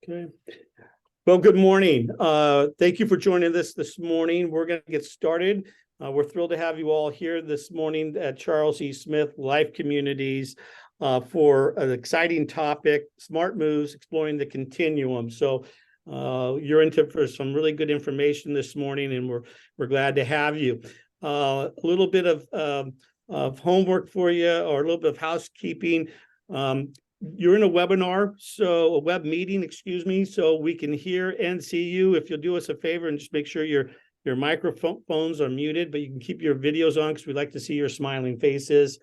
Okay. Well, good morning. Thank you for joining us this morning. We're going to get started. We're thrilled to have you all here this morning at Charles E. Smith Life Communities for an exciting topic, Smart Moves, Exploring the Continuum. So you're into for some really good information this morning, and we're glad to have you. A little bit of homework for you, or a little bit of housekeeping. You're in a webinar, so a web meeting, excuse me, so we can hear and see you. If you'll do us a favor and just make sure your microphones are muted, but you can keep your videos on because we like to see your smiling faces.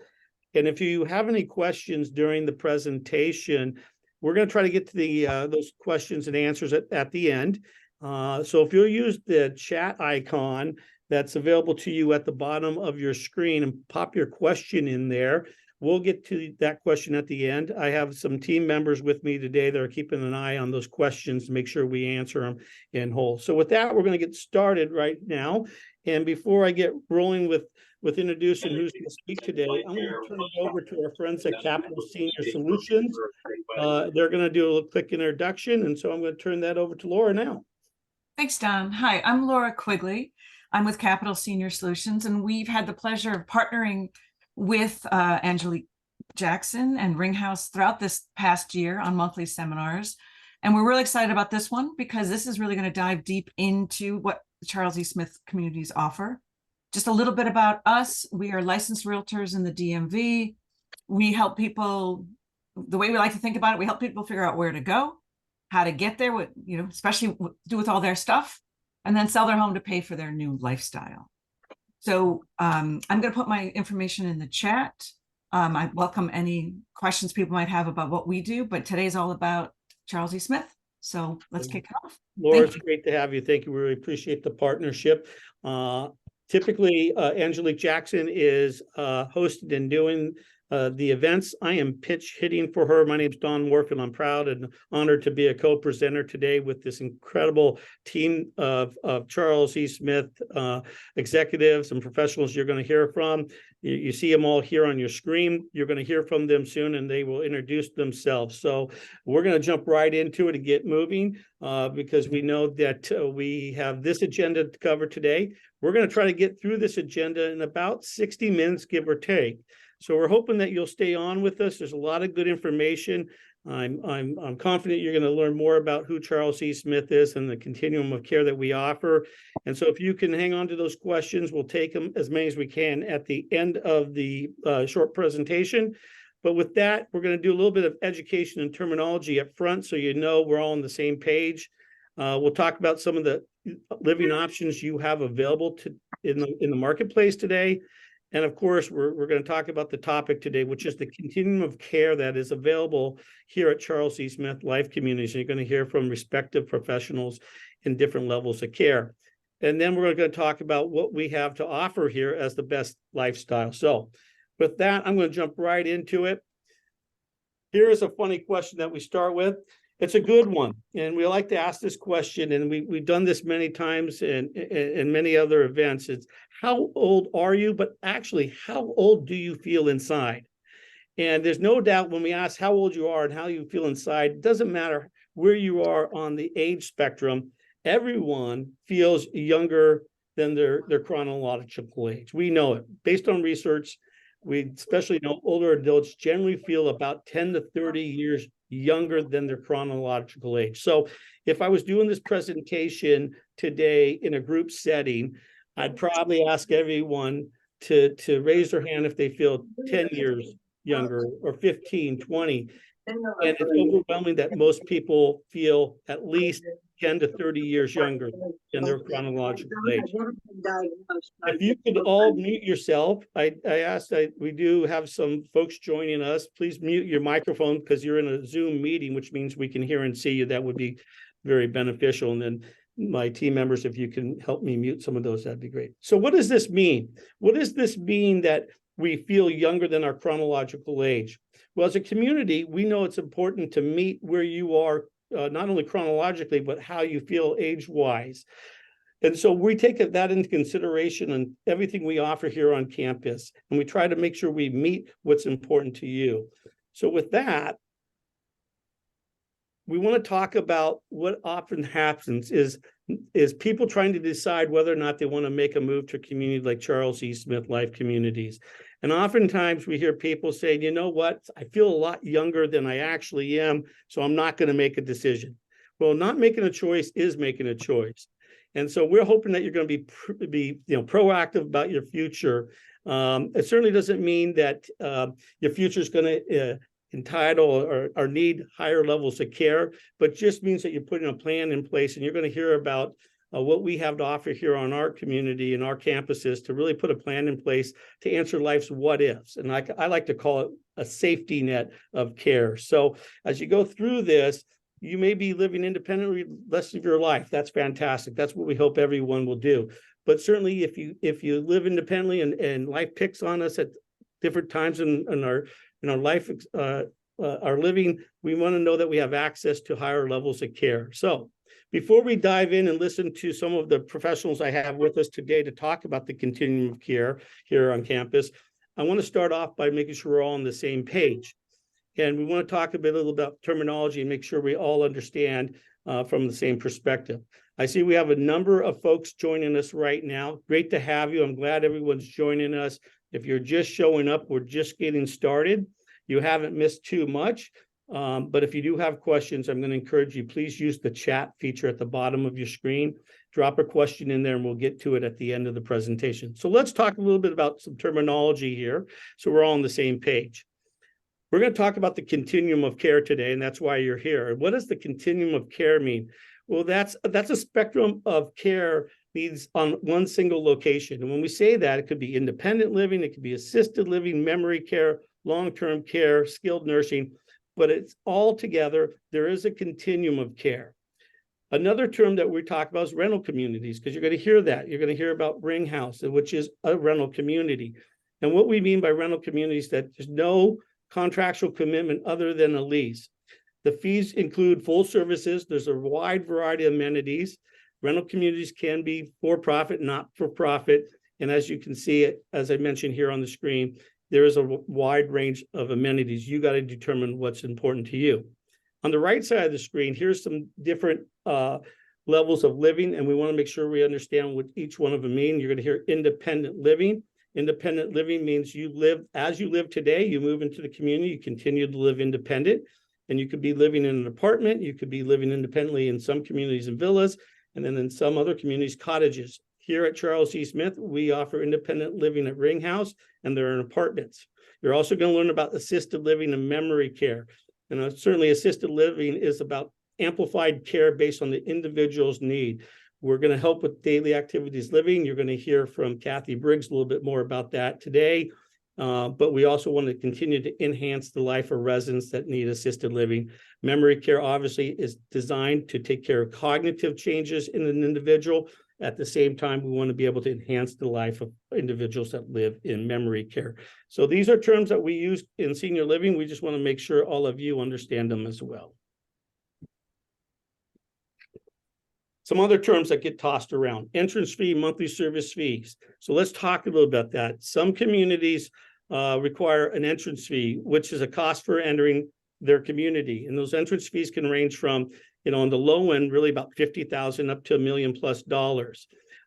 And if you have any questions during the presentation, we're going to try to get to the those questions and answers at the end. So if you'll use the chat icon that's available to you at the bottom of your screen and pop your question in there, we'll get to that question at the end. I have some team members with me today that are keeping an eye on those questions to make sure we answer them in whole. So with that, we're going to get started right now. And before I get rolling with introducing who's going to speak today, I'm going to turn it over to our friends at Capital Senior Solutions. They're going to do a little quick introduction. And so I'm going to turn that over to Laura now. Thanks, Don. Hi, I'm Laura Quigley. I'm with Capital Senior Solutions, and we've had the pleasure of partnering with Angelique Jackson and Ringhouse throughout this past year on monthly seminars. And we're really excited about this one because this is really going to dive deep into what the Charles E. Smith communities offer. Just a little bit about us. We are licensed realtors in the DMV. We help people, the way we like to think about it, we help people figure out where to go, how to get there, especially do with all their stuff, and then sell their home to pay for their new lifestyle. So I'm going to put my information in the chat. I welcome any questions people might have about what we do, but today's all about Charles E. Smith. So let's kick it off. Laura, it's great to have you. Thank you. We really appreciate the partnership. Typically, Angelique Jackson is hosted and doing the events. I am pitch hitting for her. My name's Don Worf, and I'm proud and honored to be a co-presenter today with this incredible team of Charles E. Smith executives and professionals you're going to hear from. You see them all here on your screen. You're going to hear from them soon, and they will introduce themselves. So we're going to jump right into it and get moving because we know that we have this agenda to cover today. We're going to try to get through this agenda in about 60 minutes, give or take. So we're hoping that you'll stay on with us. There's a lot of good information. I'm confident you're going to learn more about who Charles E. Smith is and the continuum of care that we offer. And so if you can hang on to those questions, we'll take them as many as we can at the end of the short presentation. But with that, we're going to do a little bit of education and terminology up front so you know we're all on the same page. We'll talk about some of the living options you have available in the marketplace today. And of course, we're going to talk about the topic today, which is the continuum of care that is available here at Charles E. Smith Life Communities. And you're going to hear from respective professionals in different levels of care. And then we're going to talk about what we have to offer here as the best lifestyle. So with that, I'm going to jump right into it. Here is a funny question that we start with. It's a good one, and we like to ask this question, and we've done this many times in many other events. It's how old are you? But actually, how old do you feel inside? And there's no doubt when we ask how old you are and how you feel inside, it doesn't matter where you are on the age spectrum. Everyone feels younger than their chronological age. We know it based on research. We especially know older adults generally feel about 10 to 30 years younger than their chronological age. So if I was doing this presentation today in a group setting, I'd probably ask everyone to raise their hand if they feel 10 years younger or 15, 20. And it's overwhelming that most people feel at least 10 to 30 years younger than their chronological age. If you could all mute yourself, I asked, we do have some folks joining us. Please mute your microphone because you're in a Zoom meeting, which means we can hear and see you. That would be very beneficial. And then my team members, if you can help me mute some of those, that'd be great. So what does this mean? What does this mean that we feel younger than our chronological age? Well, as a community, we know it's important to meet where you are, not only chronologically, but how you feel age-wise. And so we take that into consideration in everything we offer here on campus, and we try to make sure we meet what's important to you. So with that, we want to talk about what often happens is people trying to decide whether or not they want to make a move to a community like Charles E. Smith Life Communities. And oftentimes we hear people say, you know what, I feel a lot younger than I actually am, so I'm not going to make a decision. Well, not making a choice is making a choice. And so we're hoping that you're going to be proactive about your future. It certainly doesn't mean that your future is going to entitle or need higher levels of care, but just means that you're putting a plan in place, and you're going to hear about what we have to offer here on our community and our campuses to really put a plan in place to answer life's what ifs. And I like to call it a safety net of care. So as you go through this, you may be living independently the rest of your life. That's fantastic. That's what we hope everyone will do. But certainly if you live independently and life picks on us at different times in our life, our living, we want to know that we have access to higher levels of care. So before we dive in and listen to some of the professionals I have with us today to talk about the continuum of care here on campus, I want to start off by making sure we're all on the same page. And we want to talk a little about terminology and make sure we all understand from the same perspective. I see we have a number of folks joining us right now. Great to have you. I'm glad everyone's joining us. If you're just showing up, we're just getting started. You haven't missed too much. But if you do have questions, I'm going to encourage you, please use the chat feature at the bottom of your screen. Drop a question in there and we'll get to it at the end of the presentation. So let's talk a little bit about some terminology here so we're all on the same page. We're going to talk about the continuum of care today, and that's why you're here. And what does the continuum of care mean? Well, that's a spectrum of care needs on one single location. And when we say that, it could be independent living, it could be assisted living, memory care, long-term care, skilled nursing, but it's all together. There is a continuum of care. Another term that we talk about is rental communities, because you're going to hear that. You're going to hear about Ring House, which is a rental community. And what we mean by rental communities is that there's no contractual commitment other than a lease. The fees include full services. There's a wide variety of amenities. Rental communities can be for-profit, not for-profit. And as you can see, as I mentioned here on the screen, there is a wide range of amenities. You got to determine what's important to you. On the right side of the screen, here's some different levels of living, and we want to make sure we understand what each one of them mean. You're going to hear independent living. Independent living means you live as you live today, you move into the community, you continue to live independent, and you could be living in an apartment, you could be living independently in some communities in villas, and then in some other communities, cottages. Here at Charles E. Smith, we offer independent living at Ring House, and they're in apartments. You're also going to learn about assisted living and memory care. And certainly assisted living is about amplified care based on the individual's need. We're going to help with daily activities living. You're going to hear from Kathy Briggs a little bit more about that today. But we also want to continue to enhance the life of residents that need assisted living. Memory care obviously is designed to take care of cognitive changes in an individual. At the same time, we want to be able to enhance the life of individuals that live in memory care. So these are terms that we use in senior living. We just want to make sure all of you understand them as well. Some other terms that get tossed around: entrance fee, monthly service fees. So let's talk a little about that. Some communities require an entrance fee, which is a cost for entering their community. And those entrance fees can range from, on the low end, really about $50,000 up to $1 million+.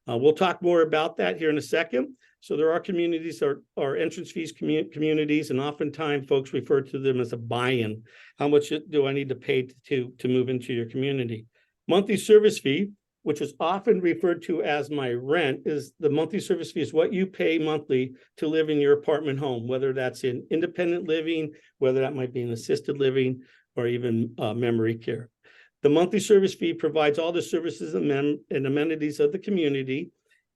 We'll talk more about that here in a second. So there are communities that are entrance fees communities, and oftentimes folks refer to them as a buy-in. How much do I need to pay to move into your community? Monthly service fee, which is often referred to as my rent, is the monthly service fee is what you pay monthly to live in your apartment home, whether that's in independent living, whether that might be in assisted living, or even memory care. The monthly service fee provides all the services and amenities of the community,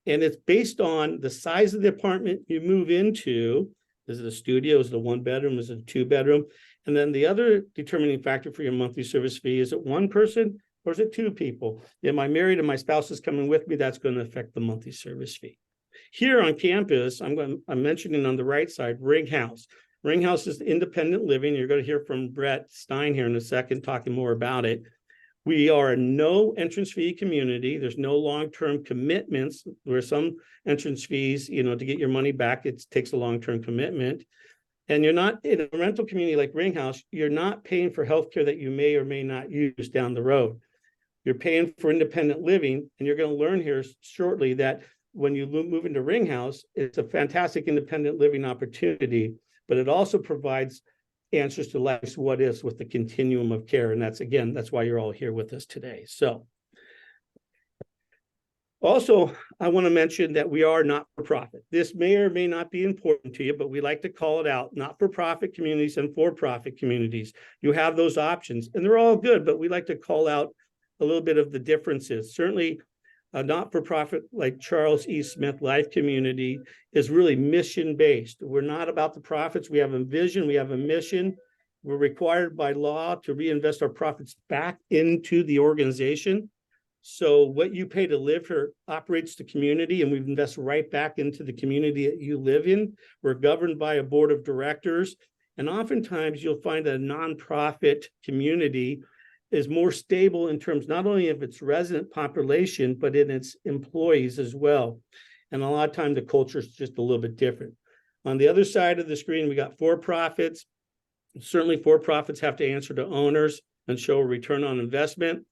and it's based on the size of the apartment you move into. Is it a studio? Is it a one-bedroom? Is it a two-bedroom? And then the other determining factor for your monthly service fee, is it one person or is it two people? Am I married and my spouse is coming with me? That's going to affect the monthly service fee. Here on campus, I'm mentioning on the right side, Ring House. Ring House is independent living. You're going to hear from Brett Stein here in a second, talking more about it. We are a no entrance fee community. There's no long-term commitments. There are some entrance fees, to get your money back, it takes a long-term commitment. And you're not in a rental community like Ringhouse, you're not paying for healthcare that you may or may not use down the road. You're paying for independent living, and you're going to learn here shortly that when you move into Ringhouse, it's a fantastic independent living opportunity, but it also provides answers to life's what ifs with the continuum of care. And that's why you're all here with us today. So also, I want to mention that we are not-for-profit. This may or may not be important to you, but we like to call it out. Not-for-profit communities and for-profit communities. You have those options, and they're all good, but we like to call out a little bit of the differences. Certainly, a not-for-profit like Charles E. Smith Life Community is really mission-based. We're not about the profits. We have a vision. We have a mission. We're required by law to reinvest our profits back into the organization. So what you pay to live here operates the community, and we invest right back into the community that you live in. We're governed by a board of directors, and oftentimes you'll find that a nonprofit community is more stable in terms not only of its resident population, but in its employees as well. And a lot of times the culture is just a little bit different. On the other side of the screen, we got for-profits. Certainly for-profits have to answer to owners and show a return on investment.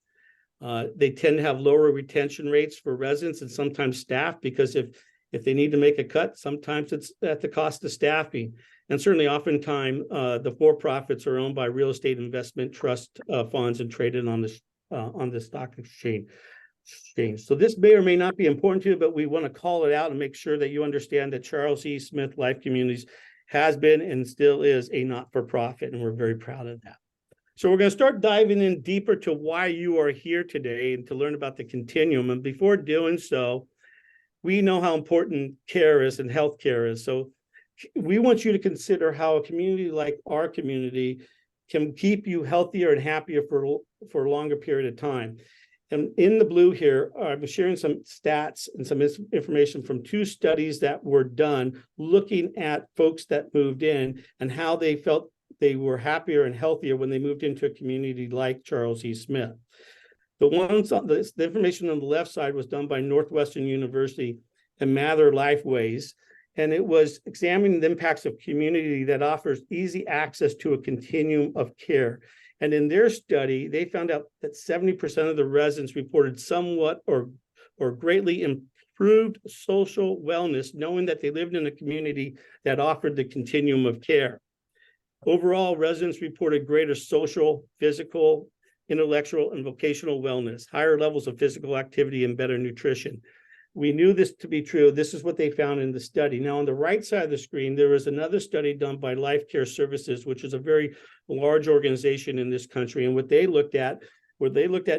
They tend to have lower retention rates for residents and sometimes staff, because if they need to make a cut, sometimes it's at the cost of staffing. And certainly oftentimes the for-profits are owned by real estate investment trust funds and traded on the stock exchange. So this may or may not be important to you, but we want to call it out and make sure that you understand that Charles E. Smith Life Communities has been and still is a not-for-profit, and we're very proud of that. So we're going to start diving in deeper to why you are here today and to learn about the continuum. And before doing so, we know how important care is and healthcare is. So we want you to consider how a community like our community can keep you healthier and happier for a longer period of time. And in the blue here, I'm sharing some stats and some information from 2 studies that were done looking at folks that moved in and how they felt they were happier and healthier when they moved into a community like Charles E. Smith. The information on the left side was done by Northwestern University and Mather Lifeways, and it was examining the impacts of community that offers easy access to a continuum of care. And in their study, they found out that 70% of the residents reported somewhat or greatly improved social wellness, knowing that they lived in a community that offered the continuum of care. Overall, residents reported greater social, physical, intellectual, and vocational wellness, higher levels of physical activity, and better nutrition. We knew this to be true. This is what they found in the study. Now, on the right side of the screen, there was another study done by Life Care Services, which is a very large organization in this country. And what they looked at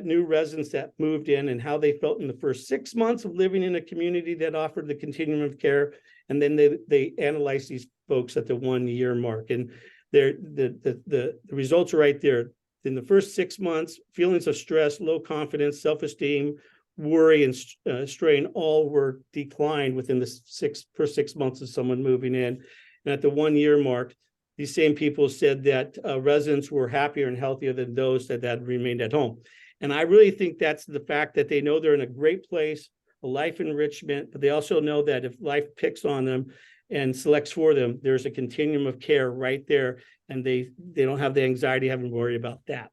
new residents that moved in and how they felt in the first 6 months of living in a community that offered the continuum of care. And then they analyzed these folks at the 1-year mark. And the results are right there. In the first 6 months, feelings of stress, low confidence, self-esteem, worry, and strain all were declined within the first 6 months of someone moving in. And at the 1-year mark, these same people said that residents were happier and healthier than those that had remained at home. And I really think that's the fact that they know they're in a great place, a life enrichment, but they also know that if life picks on them and selects for them, there's a continuum of care right there, and they don't have the anxiety having to worry about that.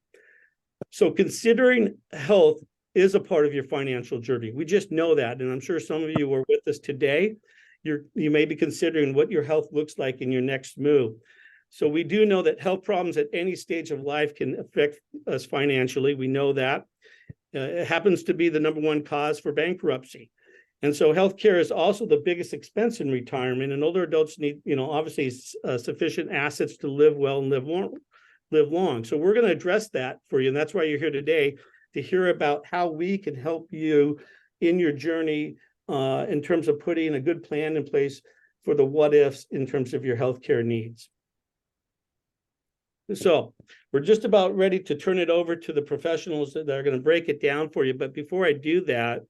So considering health is a part of your financial journey. We just know that, and I'm sure some of you are with us today. You may be considering what your health looks like in your next move. So we do know that health problems at any stage of life can affect us financially. We know that. It happens to be the #1 cause for bankruptcy. And so healthcare is also the biggest expense in retirement, and older adults need, obviously sufficient assets to live well and live long. So we're going to address that for you. And that's why you're here today, to hear about how we can help you in your journey in terms of putting a good plan in place for the what ifs in terms of your healthcare needs. So we're just about ready to turn it over to the professionals that are going to break it down for you. But before I do that,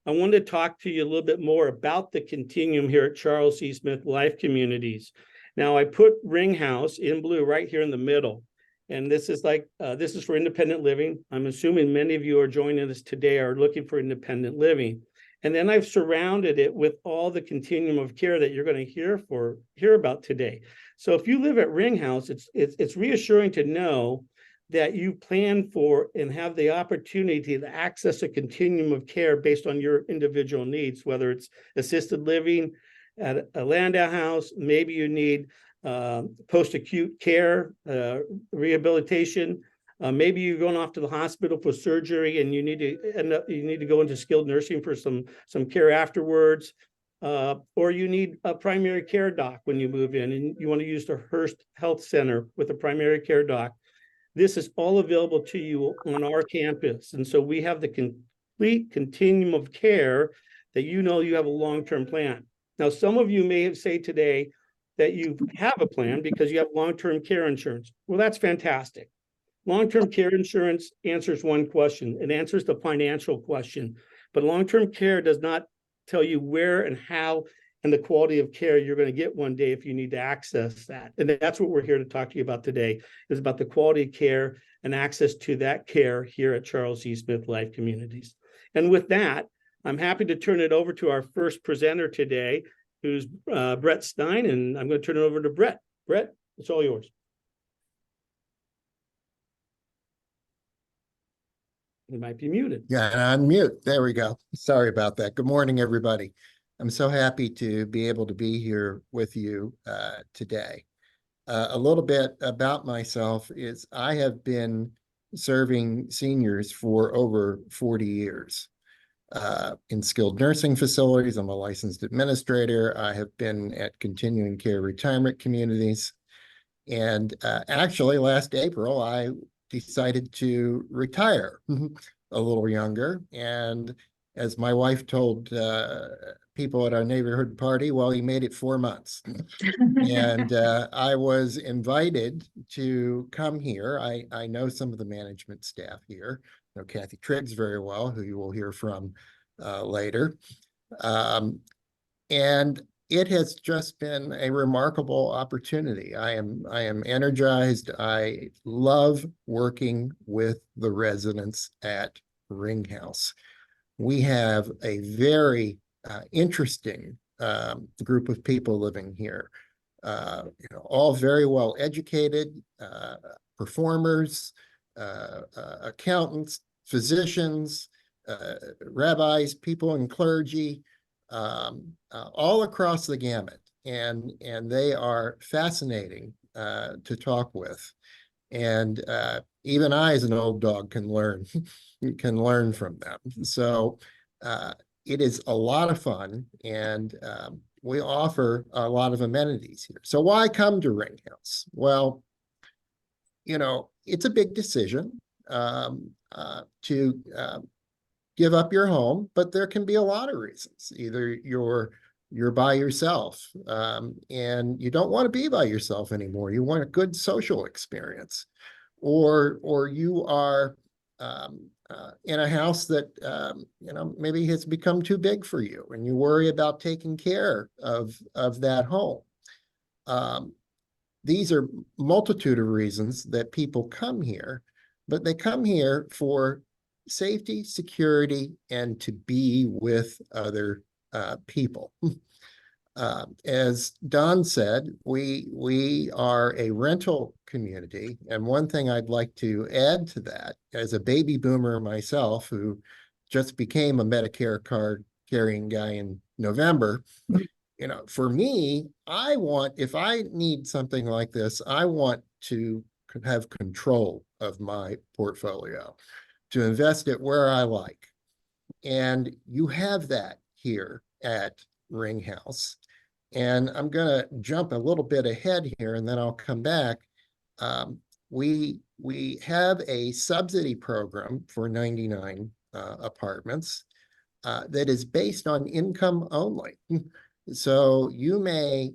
I wanted to talk to you a little bit more about the continuum here at Charles E. Smith Life Communities. Now, I put Ringhouse in blue right here in the middle. And this is this is for independent living. I'm assuming many of you are joining us today are looking for independent living. And then I've surrounded it with all the continuum of care that you're going to hear about today. So if you live at Ring House, it's reassuring to know that you plan for and have the opportunity to access a continuum of care based on your individual needs, whether it's assisted living at a Landau house, maybe you need post-acute care, rehabilitation. Maybe you're going off to the hospital for surgery and you need to go into skilled nursing for some care afterwards. Or you need a primary care doc when you move in and you want to use the Hearst Health Center with a primary care doc. This is all available to you on our campus. And so we have the complete continuum of care that you have a long-term plan. Now, some of you may have said today that you have a plan because you have long-term care insurance. Well, that's fantastic. Long-term care insurance answers one question. It answers the financial question. But long-term care does not tell you where and how and the quality of care you're going to get one day if you need to access that. And that's what we're here to talk to you about today, is about the quality of care and access to that care here at Charles E. Smith Life Communities. And with that, I'm happy to turn it over to our first presenter today, who's Brett Stein, and I'm going to turn it over to Brett. Brett, it's all yours. You might be muted. Yeah, and unmute. There we go. Sorry about that. Good morning, everybody. I'm so happy to be able to be here with you today. A little bit about myself is I have been serving seniors for over 40 years in skilled nursing facilities. I'm a licensed administrator. I have been at continuing care retirement communities. And actually, last April, I decided to retire a little younger. And as my wife told people at our neighborhood party, well, he made it 4 months. And I was invited to come here. I know some of the management staff here. I know Kathy Triggs very well, who you will hear from later. And it has just been a remarkable opportunity. I am energized. I love working with the residents at Ring House. We have a very interesting group of people living here. All very well educated, performers, accountants, physicians, rabbis, people in clergy, all across the gamut, and they are fascinating to talk with. And even I, as an old dog, can learn from them. So it is a lot of fun, and we offer a lot of amenities here. So why come to Ring House? Well, it's a big decision to give up your home, but there can be a lot of reasons. Either you're by yourself and you don't want to be by yourself anymore. You want a good social experience, or you are in a house that maybe has become too big for you, and you worry about taking care of that home. These are multitude of reasons that people come here, but they come here for safety, security, and to be with other people. As Don said, we are a rental community, and one thing I'd like to add to that, as a baby boomer myself, who just became a Medicare card carrying guy in November, for me, if I need something like this, I want to have control of my portfolio, to invest it where I like. And you have that here at Ring House. And I'm going to jump a little bit ahead here, and then I'll come back. We have a subsidy program for 99 apartments that is based on income only. So you may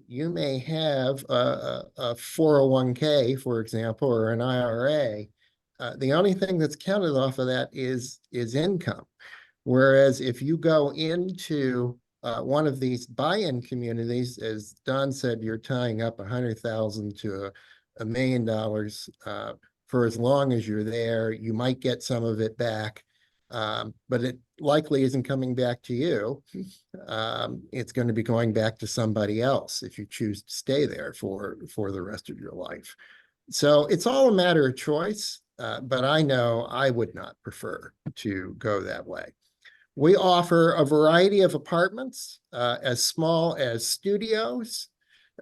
have a 401k, for example, or an IRA. The only thing that's counted off of that is income. Whereas if you go into one of these buy-in communities, as Don said, you're tying up $100,000 to $1 million for as long as you're there. You might get some of it back. but it likely isn't coming back to you. It's going to be going back to somebody else if you choose to stay there for the rest of your life. So it's all a matter of choice, but I know I would not prefer to go that way. We offer a variety of apartments, as small as studios.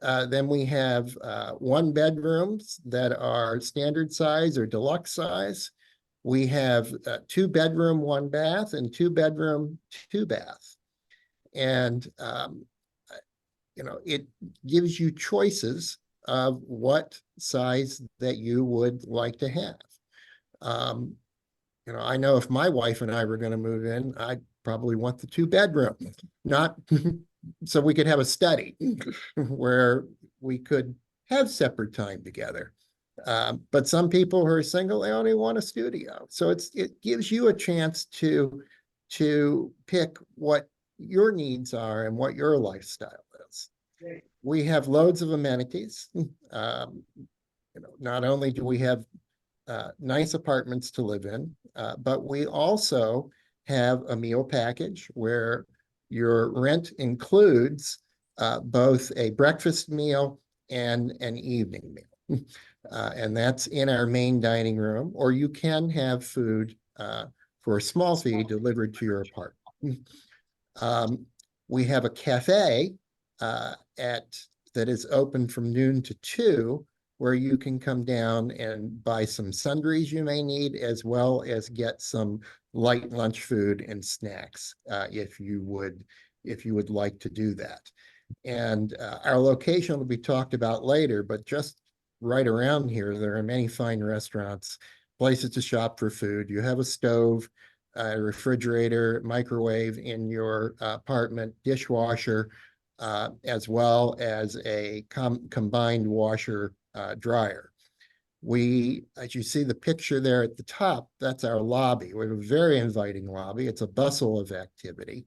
Then we have 1 bedrooms that are standard size or deluxe size. We have 2 bedroom, 1 bath, and 2 bedroom, 2 bath. And, it gives you choices of what size that you would like to have. I know if my wife and I were going to move in, I'd probably want the 2 bedroom, not so we could have a study where we could have separate time together. But some people who are single, they only want a studio. So it gives you a chance to pick what your needs are and what your lifestyle is. We have loads of amenities. Not only do we have nice apartments to live in, but we also have a meal package where your rent includes both a breakfast meal and an evening meal. And that's in our main dining room, or you can have food for a small fee delivered to your apartment. We have a cafe that is open from noon to 2, where you can come down and buy some sundries you may need, as well as get some light lunch food and snacks if you would like to do that. And our location will be talked about later, but just right around here, there are many fine restaurants, places to shop for food. You have a stove, a refrigerator, microwave in your apartment, dishwasher, as well as a combined washer dryer. As you see the picture there at the top, that's our lobby. We have a very inviting lobby. It's a bustle of activity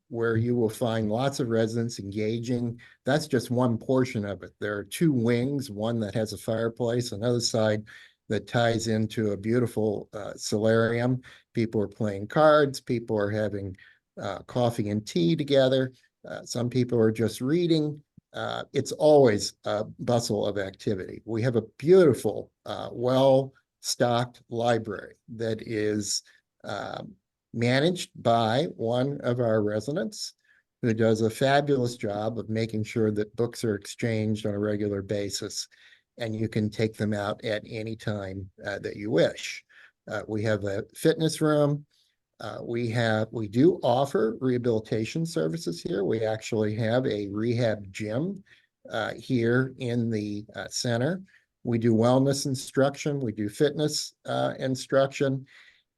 where you will find lots of residents engaging. That's just one portion of it. There are 2 wings, one that has a fireplace, another side that ties into a beautiful solarium. People are playing cards. People are having coffee and tea together. Some people are just reading. It's always a bustle of activity. We have a beautiful, well-stocked library that is managed by one of our residents who does a fabulous job of making sure that books are exchanged on a regular basis, and you can take them out at any time that you wish. We have a fitness room. We do offer rehabilitation services here. We actually have a rehab gym here in the center. We do wellness instruction. We do fitness instruction.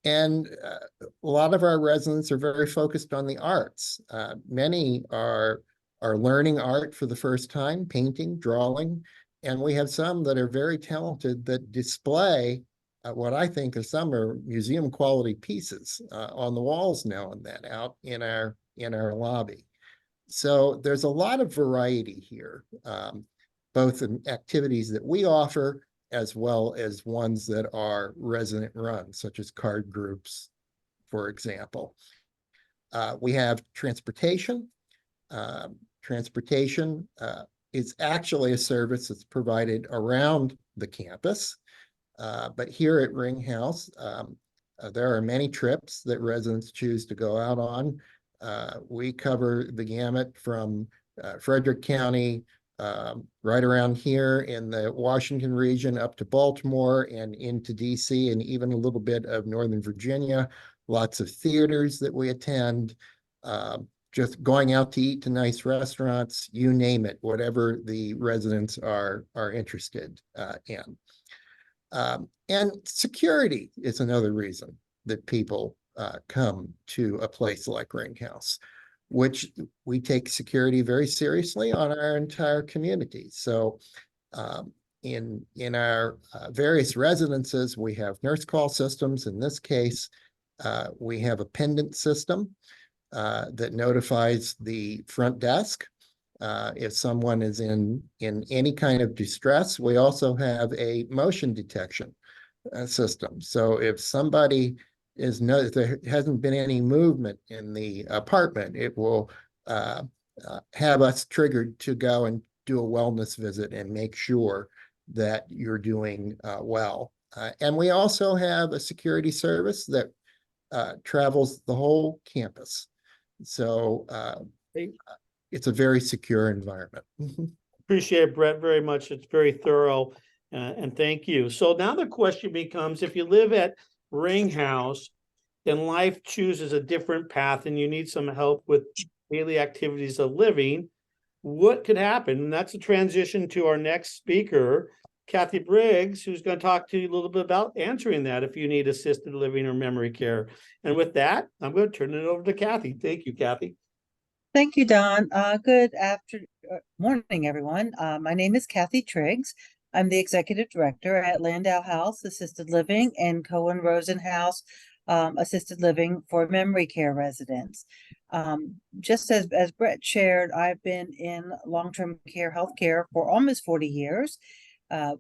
And a lot of our residents are very focused on the arts. Many are learning art for the first time, painting, drawing, and we have some that are very talented that display what I think of some are museum quality pieces on the walls now and then out in our lobby. So there's a lot of variety here, both in activities that we offer as well as ones that are resident run, such as card groups, for example. We have transportation. Transportation is actually a service that's provided around the campus. But here at Ring House, there are many trips that residents choose to go out on. We cover the gamut from Frederick County, right around here in the Washington region, up to Baltimore and into DC, and even a little bit of Northern Virginia. Lots of theaters that we attend, just going out to eat to nice restaurants, you name it, whatever the residents are interested in. And security is another reason that people come to a place like Ring House, which we take security very seriously on our entire community. So in our various residences, we have nurse call systems. In this case, we have a pendant system that notifies the front desk if someone is in any kind of distress. We also have a motion detection system. So if somebody is no, if there hasn't been any movement in the apartment, it will have us triggered to go and do a wellness visit and make sure that you're doing well. And we also have a security service that travels the whole campus. So it's a very secure environment. Appreciate it, Brett, very much. It's very thorough, and thank you. So now the question becomes, if you live at Ring House and life chooses a different path and you need some help with daily activities of living, what could happen? And that's a transition to our next speaker, Kathy Briggs, who's going to talk to you a little bit about answering that if you need assisted living or memory care. And with that, I'm going to turn it over to Kathy. Thank you, Kathy. Thank you, Don. Morning, everyone. My name is Kathy Triggs. I'm the Executive Director at Landau House Assisted Living and Cohen Rosen House Assisted Living for memory care residents. Just as Brett shared, I've been in long-term care healthcare for almost 40 years,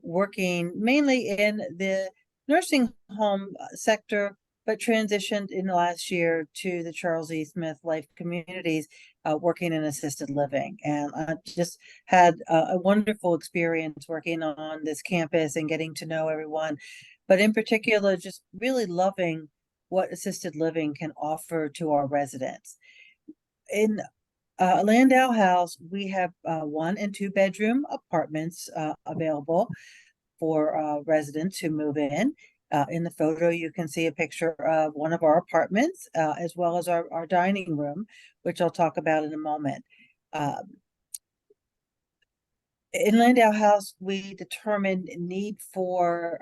working mainly in the nursing home sector, but transitioned in the last year to the Charles E. Smith Life Communities, working in assisted living. And I just had a wonderful experience working on this campus and getting to know everyone, but in particular, just really loving what assisted living can offer to our residents. In Landau House, we have 1 and 2 bedroom apartments available for residents who move in. In the photo, you can see a picture of one of our apartments, as well as our dining room, which I'll talk about in a moment. In Landau House, we determine need for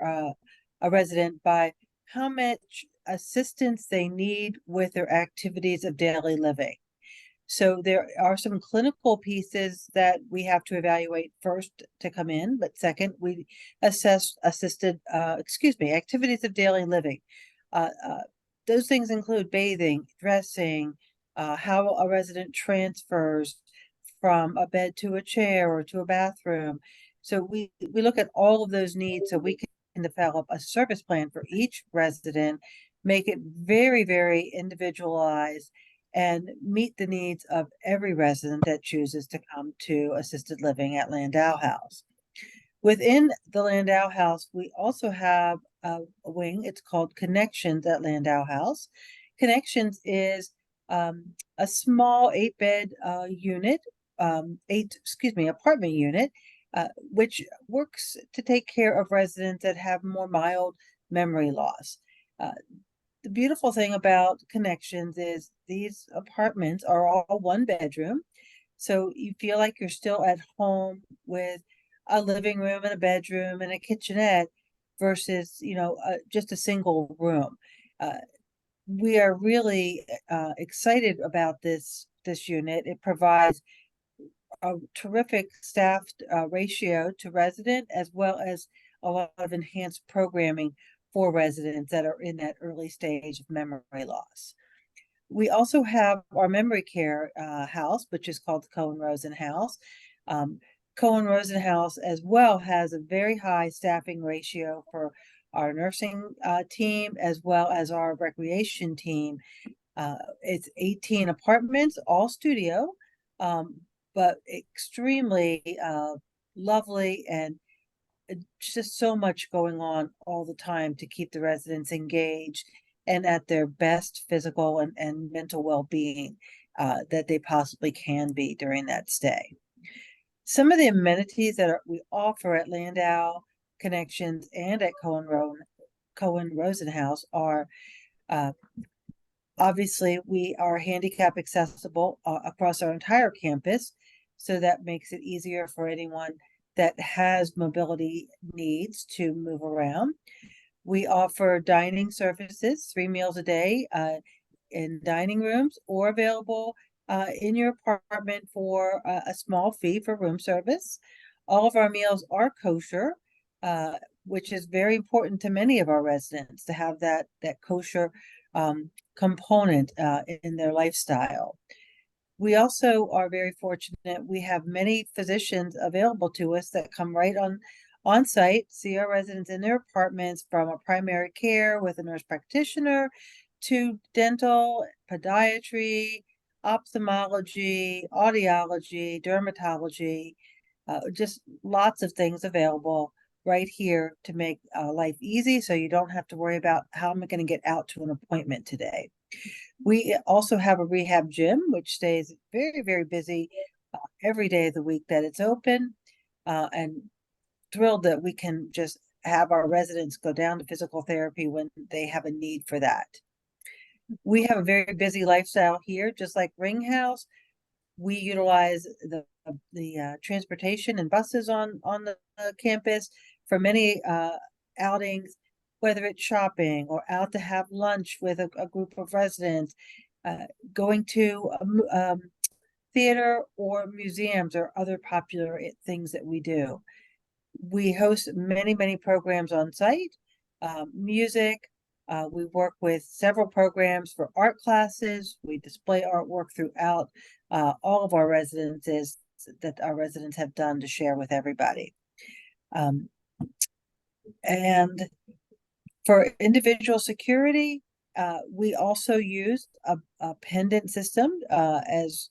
a resident by how much assistance they need with their activities of daily living. So there are some clinical pieces that we have to evaluate first to come in, but second, we assess activities of daily living. Those things include bathing, dressing, how a resident transfers from a bed to a chair or to a bathroom. So we look at all of those needs so we can develop a service plan for each resident, make it very, very individualized, and meet the needs of every resident that chooses to come to assisted living at Landau House. Within the Landau House, we also have a wing. It's called Connections at Landau House. Connections is a small 8-bed apartment unit, which works to take care of residents that have more mild memory loss. The beautiful thing about Connections is these apartments are all 1 bedroom. So you feel like you're still at home with a living room and a bedroom and a kitchenette versus, just a single room. We are really excited about this unit. It provides a terrific staffed ratio to resident, as well as a lot of enhanced programming for residents that are in that early stage of memory loss. We also have our memory care house, which is called the Cohen Rosen House. Cohen Rosen House as well has a very high staffing ratio for our nursing team, as well as our recreation team. It's 18 apartments, all studio, but extremely lovely, and just so much going on all the time to keep the residents engaged and at their best physical and mental well-being that they possibly can be during that stay. Some of the amenities that we offer at Landau, Connections, and at Cohen Rosen House are obviously we are handicap accessible across our entire campus, so that makes it easier for anyone that has mobility needs to move around. We offer dining services, 3 meals a day in dining rooms, or available in your apartment for a small fee for room service. All of our meals are kosher, which is very important to many of our residents to have that kosher component in their lifestyle. We also are very fortunate. We have many physicians available to us that come right on site, see our residents in their apartments, from a primary care with a nurse practitioner to dental, podiatry, ophthalmology, audiology, dermatology, just lots of things available right here to make life easy, so you don't have to worry about how am I going to get out to an appointment today. We also have a rehab gym, which stays very, very busy every day of the week that it's open, and thrilled that we can just have our residents go down to physical therapy when they have a need for that. We have a very busy lifestyle here, just like Ring House. We utilize the transportation and buses on the campus for many outings, whether it's shopping or out to have lunch with a group of residents, going to theater or museums or other popular things that we do. We host many, many programs on site, music. We work with several programs for art classes. We display artwork throughout all of our residences that our residents have done to share with everybody. And for individual security, we also use a pendant system, as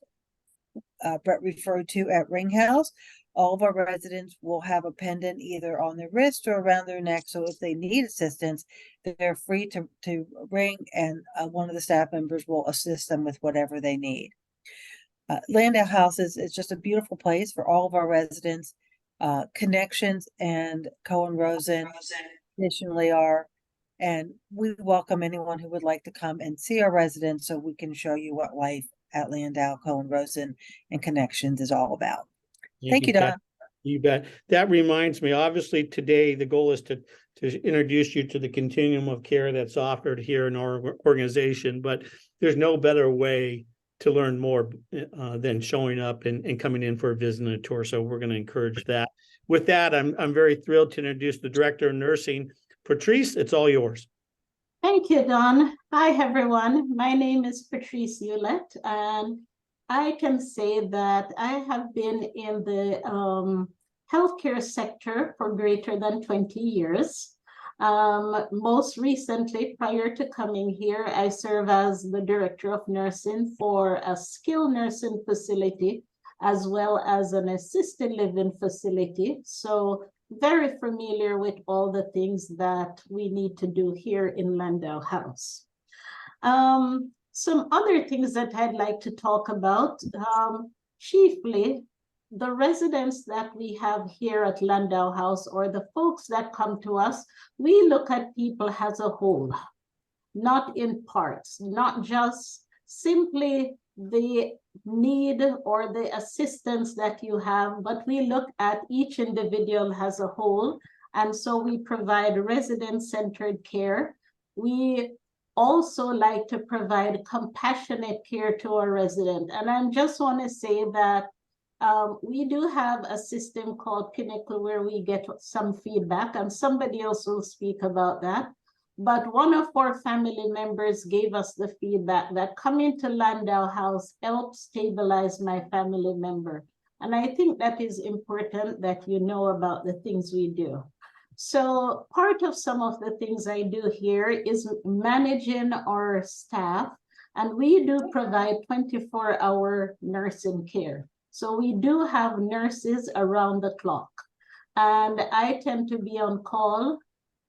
Brett referred to at Ring House. All of our residents will have a pendant either on their wrist or around their neck. So if they need assistance, they're free to ring, and one of the staff members will assist them with whatever they need. Landau House is just a beautiful place for all of our residents. Connections and Cohen Rosen additionally are, and we welcome anyone who would like to come and see our residents so we can show you what life at Landau, Cohen Rosen, and Connections is all about. Thank you, Don. You bet. That reminds me, obviously today the goal is to introduce you to the continuum of care that's offered here in our organization, but there's no better way to learn more than showing up and coming in for a visit and a tour. So we're going to encourage that. With that, I'm very thrilled to introduce the Director of Nursing. Patrice, it's all yours. Thank you, Don. Hi, everyone. My name is Patrice Hewlett, and I can say that I have been in the healthcare sector for greater than 20 years. Most recently, prior to coming here, I serve as the Director of Nursing for a skilled nursing facility, as well as an assisted living facility. So very familiar with all the things that we need to do here in Landau House. Some other things that I'd like to talk about, chiefly the residents that we have here at Landau House, or the folks that come to us, we look at people as a whole, not in parts, not just simply the need or the assistance that you have, but we look at each individual as a whole. And so we provide resident-centered care. We also like to provide compassionate care to our resident. And I just want to say that we do have a system called Pinnacle where we get some feedback, and somebody else will speak about that. But one of our family members gave us the feedback that coming to Landau House helped stabilize my family member. And I think that is important that you know about the things we do. So part of some of the things I do here is managing our staff, and we do provide 24-hour nursing care. So we do have nurses around the clock, and I tend to be on call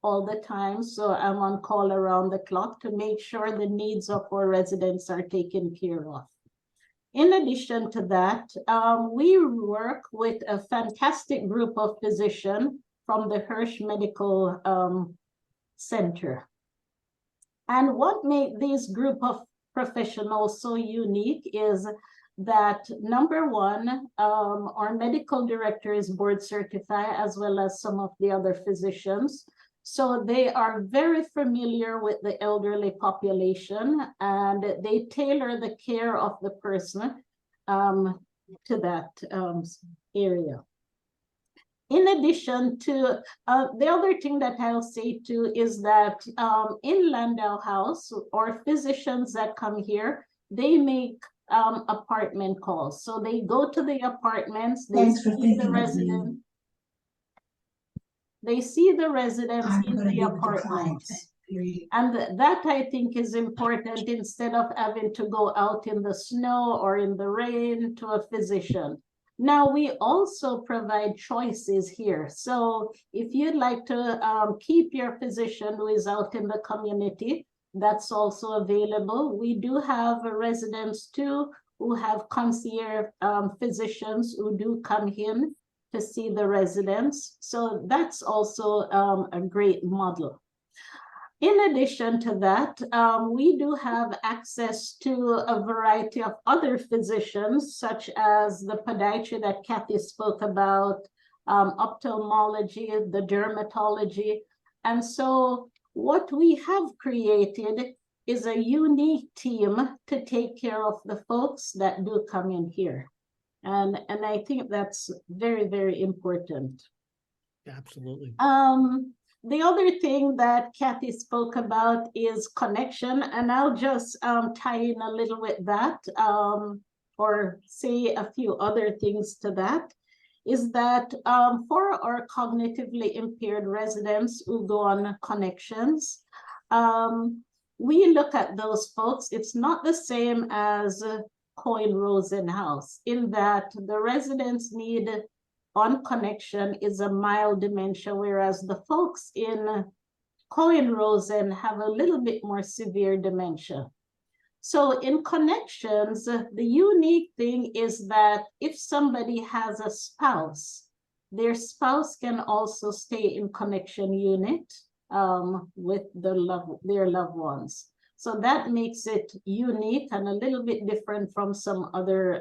all the time. So I'm on call around the clock to make sure the needs of our residents are taken care of. In addition to that, we work with a fantastic group of physicians from the Hirsch Medical Center. And what makes this group of professionals so unique is that, number one, our medical director is board certified, as well as some of the other physicians. So they are very familiar with the elderly population, and they tailor the care of the person to that area. In addition to, the other thing that I'll say too is that in Landau House, or physicians that come here, they make apartment calls. So they go to the apartments, they see the resident. They see the residents in the apartments. And that I think is important instead of having to go out in the snow or in the rain to a physician. Now, we also provide choices here. So if you'd like to keep your physician who is out in the community, that's also available. We do have residents too who have concierge physicians who do come in to see the residents. So that's also a great model. In addition to that, we do have access to a variety of other physicians, such as the podiatry that Kathy spoke about, ophthalmology, the dermatology. And so what we have created is a unique team to take care of the folks that do come in here. And I think that's very, very important. Absolutely. The other thing that Kathy spoke about is connection, and I'll just tie in a little with that, or say a few other things to that, is that for our cognitively impaired residents who go on connections, we look at those folks. It's not the same as Cohen-Rosen House, in that the residents need on connection is a mild dementia, whereas the folks in Cohen-Rosen have a little bit more severe dementia. So in connections, the unique thing is that if somebody has a spouse, their spouse can also stay in connection unit with their loved ones. So that makes it unique and a little bit different from some other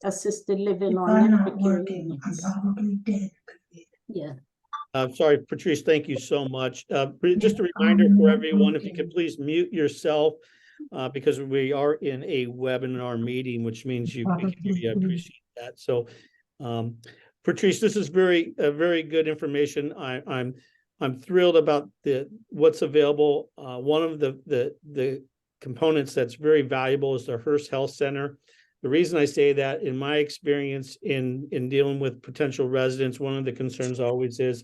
assisted living or memory care units. Probably dead. Yeah. Sorry, Patrice, thank you so much. Just a reminder for everyone, if you could please mute yourself, because we are in a webinar meeting, which means you can hear you. I appreciate that. So, Patrice, this is very good information. I'm thrilled about what's available. One of the components that's very valuable is the Hearst Health Center. The reason I say that, in my experience in dealing with potential residents, one of the concerns always is,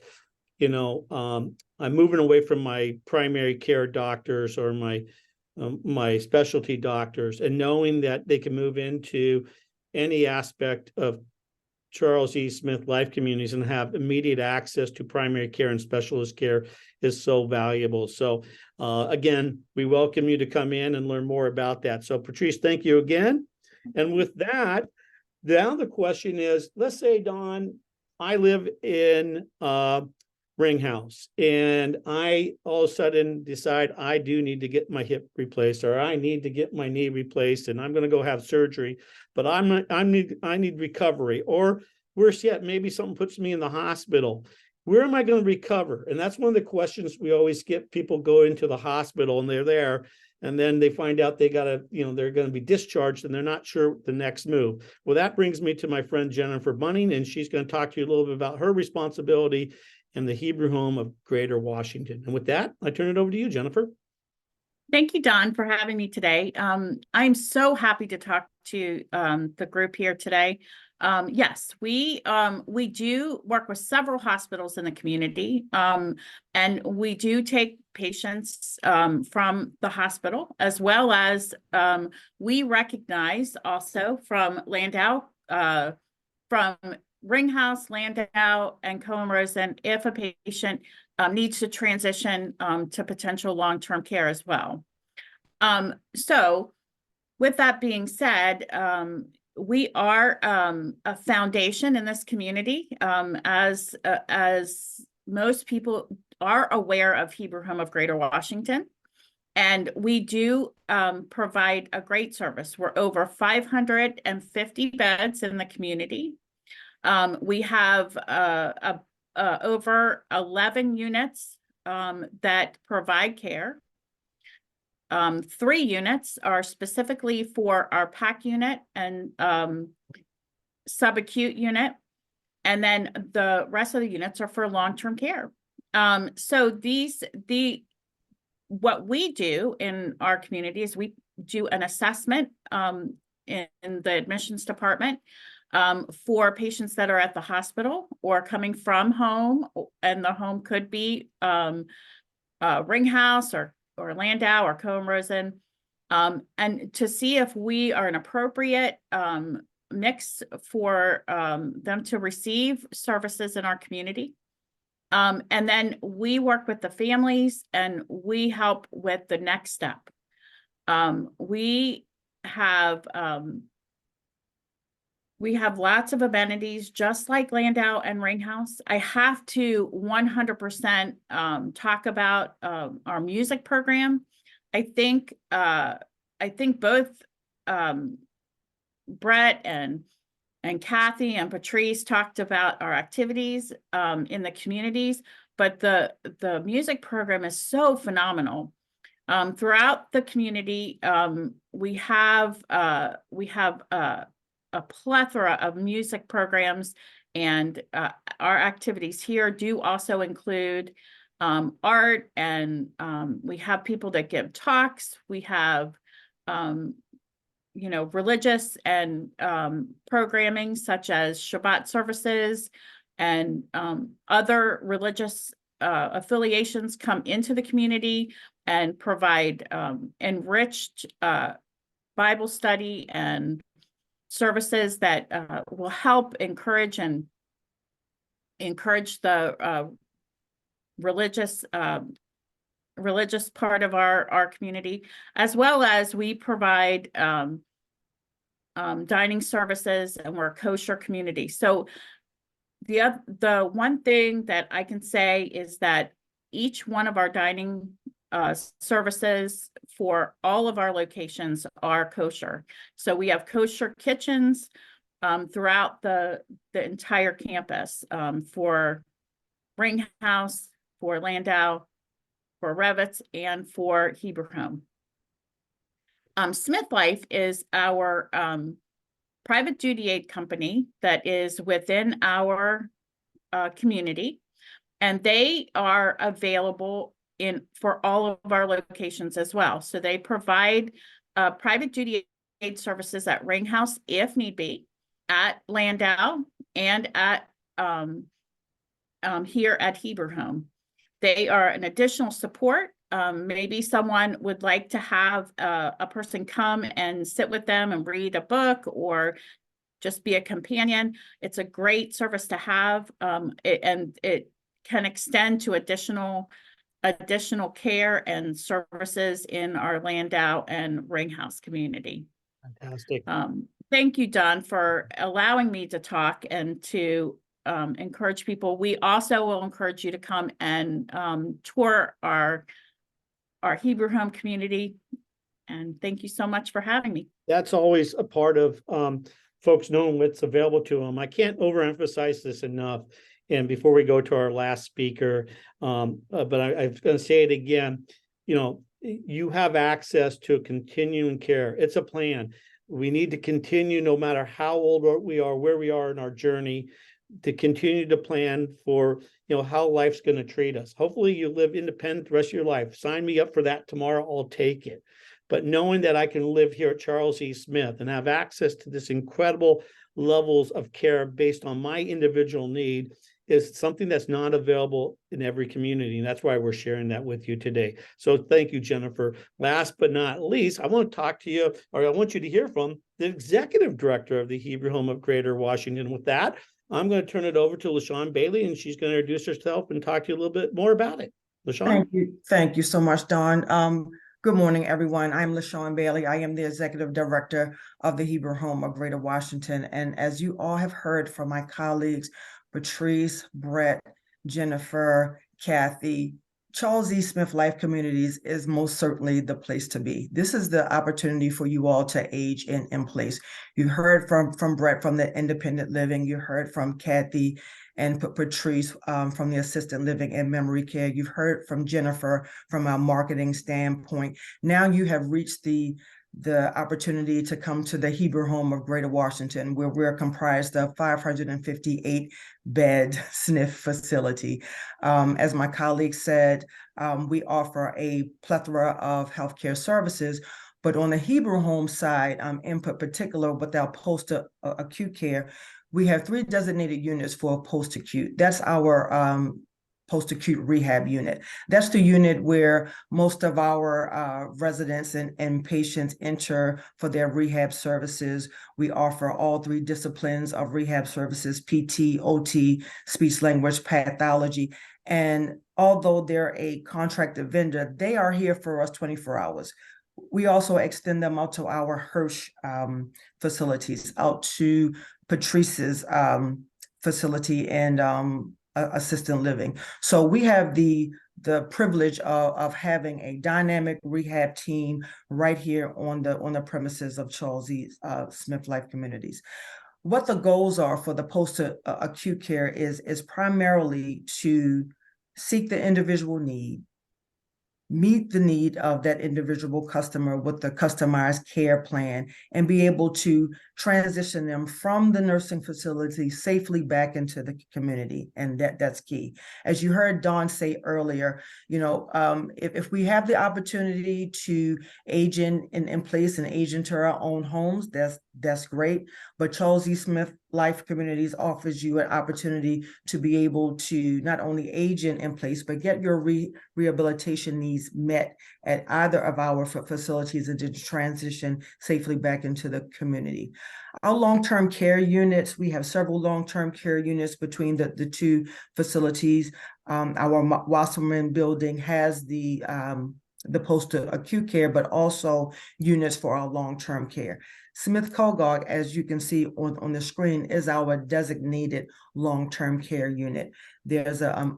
I'm moving away from my primary care doctors or my specialty doctors, and knowing that they can move into any aspect of Charles E. Smith Life Communities and have immediate access to primary care and specialist care is so valuable. So again, we welcome you to come in and learn more about that. So Patrice, thank you again. And with that, now the question is, let's say, Don, I live in Ringhouse, and I all of a sudden decide I do need to get my hip replaced, or I need to get my knee replaced, and I'm going to go have surgery, but I need recovery, or worse yet, maybe something puts me in the hospital. Where am I going to recover? And that's one of the questions we always get. People go into the hospital and they're there, and then they find out they're going to be discharged, and they're not sure the next move. Well, that brings me to my friend Jennifer Bunning, and she's going to talk to you a little bit about her responsibility in the Hebrew Home of Greater Washington. And with that, I turn it over to you, Jennifer. Thank you, Don, for having me today. I'm so happy to talk to the group here today. Yes, we do work with several hospitals in the community, and we do take patients from the hospital, as well as we recognize also from Landau, from Ringhouse, Landau, and Cohen-Rosen if a patient needs to transition to potential long-term care as well. So with that being said, we are a foundation in this community, as most people are aware of Hebrew Home of Greater Washington. And we do provide a great service. We're over 550 beds in the community. We have over 11 units that provide care. 3 units are specifically for our PAC unit and subacute unit, and then the rest of the units are for long-term care. So what we do in our community is we do an assessment in the admissions department for patients that are at the hospital or coming from home, and the home could be Ringhouse or Landau or Cohen-Rosen, and to see if we are an appropriate mix for them to receive services in our community. And then we work with the families and we help with the next step. We have lots of amenities, just like Landau and Ringhouse. I have to 100% talk about our music program. I think both Brett and Kathy and Patrice talked about our activities in the communities, but the music program is so phenomenal. Throughout the community, we have a plethora of music programs, and our activities here do also include art, and we have people that give talks. We have religious and programming such as Shabbat services, and other religious affiliations come into the community and provide enriched Bible study and services that will help encourage the religious part of our community, as well as we provide dining services, and we're a kosher community. So the one thing that I can say is that each one of our dining services for all of our locations are kosher. So we have kosher kitchens throughout the entire campus, for Ringhouse, for Landau, for Revitz, and for Hebrew Home. Smith Life is our private duty aid company that is within our community, and they are available for all of our locations as well. So they provide private duty aid services at Ringhouse if need be, at Landau, and at here at Hebrew Home. They are an additional support. Maybe someone would like to have a person come and sit with them and read a book, or just be a companion. It's a great service to have, and it can extend to additional care and services in our Landau and Ringhouse community. Fantastic. Thank you, Don, for allowing me to talk and to encourage people. We also will encourage you to come and tour our Hebrew Home community. And thank you so much for having me. That's always a part of folks knowing what's available to them. I can't overemphasize this enough. And before we go to our last speaker, but I'm going to say it again, you have access to continuing care. It's a plan. We need to continue, no matter how old we are, where we are in our journey, to continue to plan for, how life's going to treat us. Hopefully you live independent the rest of your life. Sign me up for that tomorrow. I'll take it. But knowing that I can live here at Charles E. Smith and have access to this incredible levels of care based on my individual need is something that's not available in every community. And that's why we're sharing that with you today. So thank you, Jennifer. Last but not least, I want to talk to you, or I want you to hear from the executive director of the Hebrew Home of Greater Washington. With that, I'm going to turn it over to LaShawn Bailey, and she's going to introduce herself and talk to you a little bit more about it. LaShawn? Thank you. Thank you so much, Don. Good morning, everyone. I'm LaShawn Bailey. I am the executive director of the Hebrew Home of Greater Washington. And as you all have heard from my colleagues, Patrice, Brett, Jennifer, Kathy, Charles E. Smith Life Communities is most certainly the place to be. This is the opportunity for you all to age in place. You heard from Brett from the independent living. You heard from Kathy and Patrice from the assisted living and memory care. You've heard from Jennifer from our marketing standpoint. Now you have reached the opportunity to come to the Hebrew Home of Greater Washington, where we're comprised of 558 bed SNF facility. As my colleague said, we offer a plethora of healthcare services, but on the Hebrew Home side, in particular with our post-acute care, we have 3 designated units for post-acute. That's our post-acute rehab unit. That's the unit where most of our residents and patients enter for their rehab services. We offer all 3 disciplines of rehab services: PT, OT, speech language pathology. And although they're a contracted vendor, they are here for us 24 hours. We also extend them out to our Hirsch facilities, out to Patrice's facility and assisted living. So we have the privilege of having a dynamic rehab team right here on the premises of Charles E. Smith Life Communities. What the goals are for the post-acute care is primarily to seek the individual need, meet the need of that individual customer with the customized care plan, and be able to transition them from the nursing facility safely back into the community. And that's key. As you heard Dawn say earlier, if we have the opportunity to age in place and age into our own homes, that's great. But Charles E. Smith Life Communities offers you an opportunity to be able to not only age in place, but get your rehabilitation needs met at either of our facilities and to transition safely back into the community. Our long-term care units, we have several long-term care units between the 2 facilities. Our Wasserman building has the post-acute care, but also units for our long-term care. Smith Kogog, as you can see on the screen, is our designated long-term care unit. There's a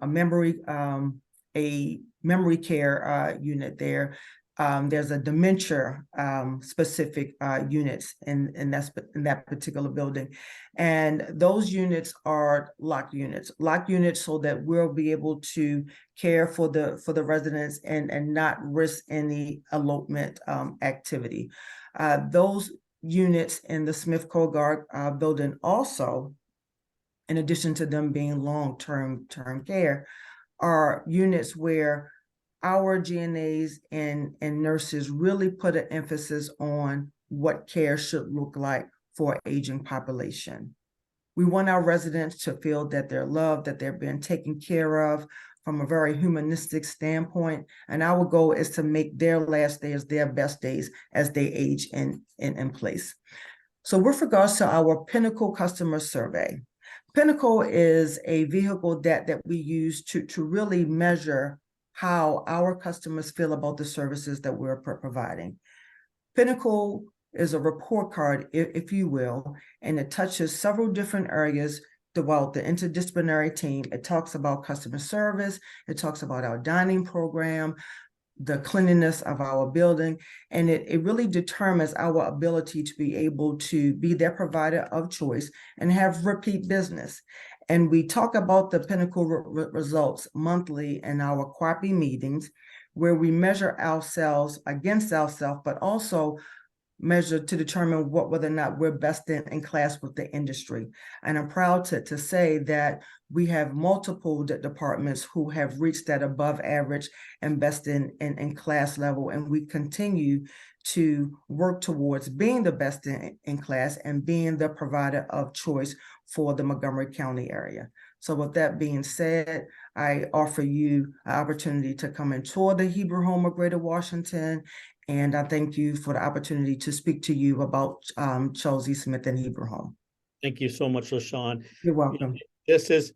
memory care unit there. There's a dementia specific units in that particular building. And those units are locked units so that we'll be able to care for the residents and not risk any elopement activity. Those units in the Smith Kogog building also, in addition to them being long-term care, are units where our GNAs and nurses really put an emphasis on what care should look like for an aging population. We want our residents to feel that they're loved, that they're being taken care of from a very humanistic standpoint. And our goal is to make their last days their best days as they age in place. So with regards to our Pinnacle customer survey, Pinnacle is a vehicle that we use to really measure how our customers feel about the services that we're providing. Pinnacle is a report card, if you will, and it touches several different areas throughout the interdisciplinary team. It talks about customer service, it talks about our dining program, the cleanliness of our building, and it really determines our ability to be able to be their provider of choice and have repeat business. And we talk about the Pinnacle results monthly in our QAPI meetings, where we measure ourselves against ourselves, but also measure to determine whether or not we're best in class with the industry. And I'm proud to say that we have multiple departments who have reached that above average and best in class level. And we continue to work towards being the best in class and being the provider of choice for the Montgomery County area. So with that being said, I offer you an opportunity to come and tour the Hebrew Home of Greater Washington. And I thank you for the opportunity to speak to you about Charles E. Smith and Hebrew Home. Thank you so much, LaShawn. You're welcome. This is,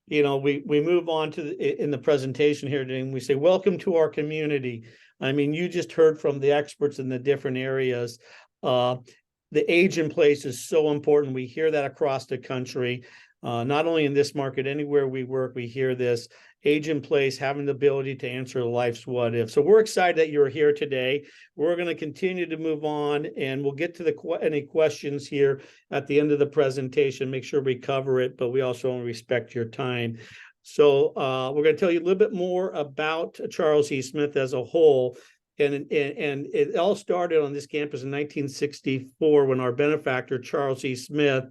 we move on to in the presentation here today, and we say, welcome to our community. I mean, you just heard from the experts in the different areas. The age in place is so important. We hear that across the country, not only in this market, anywhere we work, we hear this. Age in place, having the ability to answer life's what if. So we're excited that you're here today. We're going to continue to move on, and we'll get to any questions here at the end of the presentation. Make sure we cover it, but we also want to respect your time. So we're going to tell you a little bit more about Charles E. Smith as a whole. And it all started on this campus in 1964 when our benefactor, Charles E. Smith,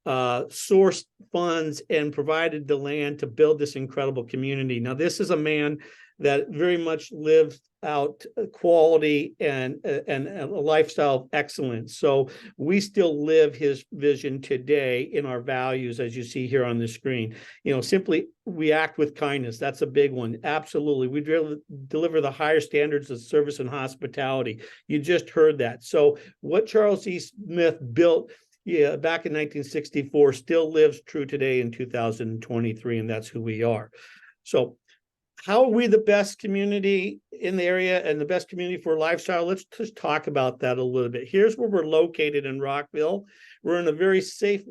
sourced funds and provided the land to build this incredible community. Now, this is a man that very much lives out quality and a lifestyle of excellence. So we still live his vision today in our values, as you see here on the screen. Simply we act with kindness. That's a big one. Absolutely. We deliver the higher standards of service and hospitality. You just heard that. So what Charles E. Smith built back in 1964 still lives true today in 2023, and that's who we are. So how are we the best community in the area and the best community for lifestyle? Let's just talk about that a little bit. Here's where we're located in Rockville. We're in a very safe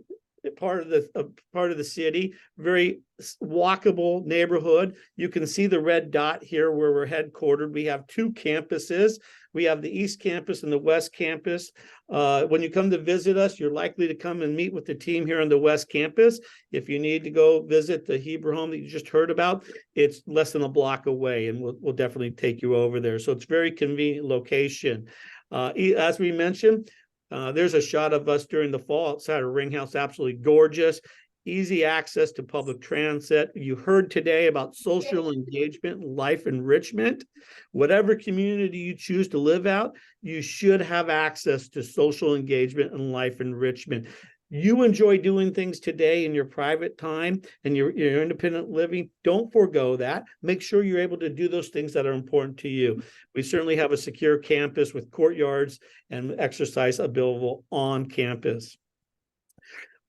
part of the city, very walkable neighborhood. You can see the red dot here where we're headquartered. We have 2 campuses. We have the East Campus and the West Campus. When you come to visit us, you're likely to come and meet with the team here on the West Campus. If you need to go visit the Heber home that you just heard about, it's less than a block away, and we'll definitely take you over there. So it's a very convenient location. As we mentioned, there's a shot of us during the fall outside of Ringhouse, absolutely gorgeous. Easy access to public transit. You heard today about social engagement, life enrichment. Whatever community you choose to live out, you should have access to social engagement and life enrichment. You enjoy doing things today in your private time and your independent living. Don't forego that. Make sure you're able to do those things that are important to you. We certainly have a secure campus with courtyards and exercise available on campus.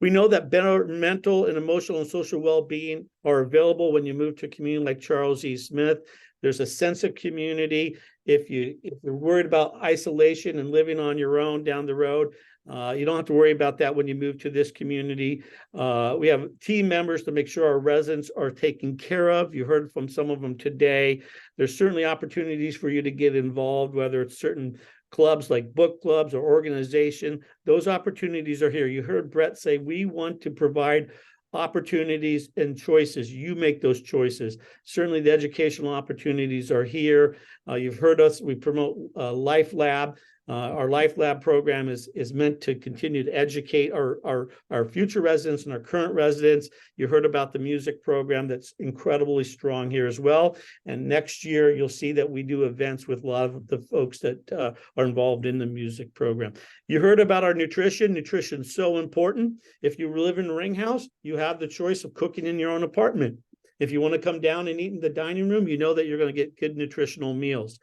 We know that better mental and emotional and social well-being are available when you move to a community like Charles E. Smith. There's a sense of community. If you're worried about isolation and living on your own down the road, you don't have to worry about that when you move to this community. We have team members to make sure our residents are taken care of. You heard from some of them today. There's certainly opportunities for you to get involved, whether it's certain clubs like book clubs or organization. Those opportunities are here. You heard Brett say we want to provide opportunities and choices. You make those choices. Certainly the educational opportunities are here. You've heard us, we promote Life Lab. Our Life Lab program is meant to continue to educate our future residents and our current residents. You heard about the music program that's incredibly strong here as well. And next year, you'll see that we do events with a lot of the folks that are involved in the music program. You heard about our nutrition. Nutrition is so important. If you live in Ringhouse, you have the choice of cooking in your own apartment. If you want to come down and eat in the dining room, you know that you're going to get good nutritional meals.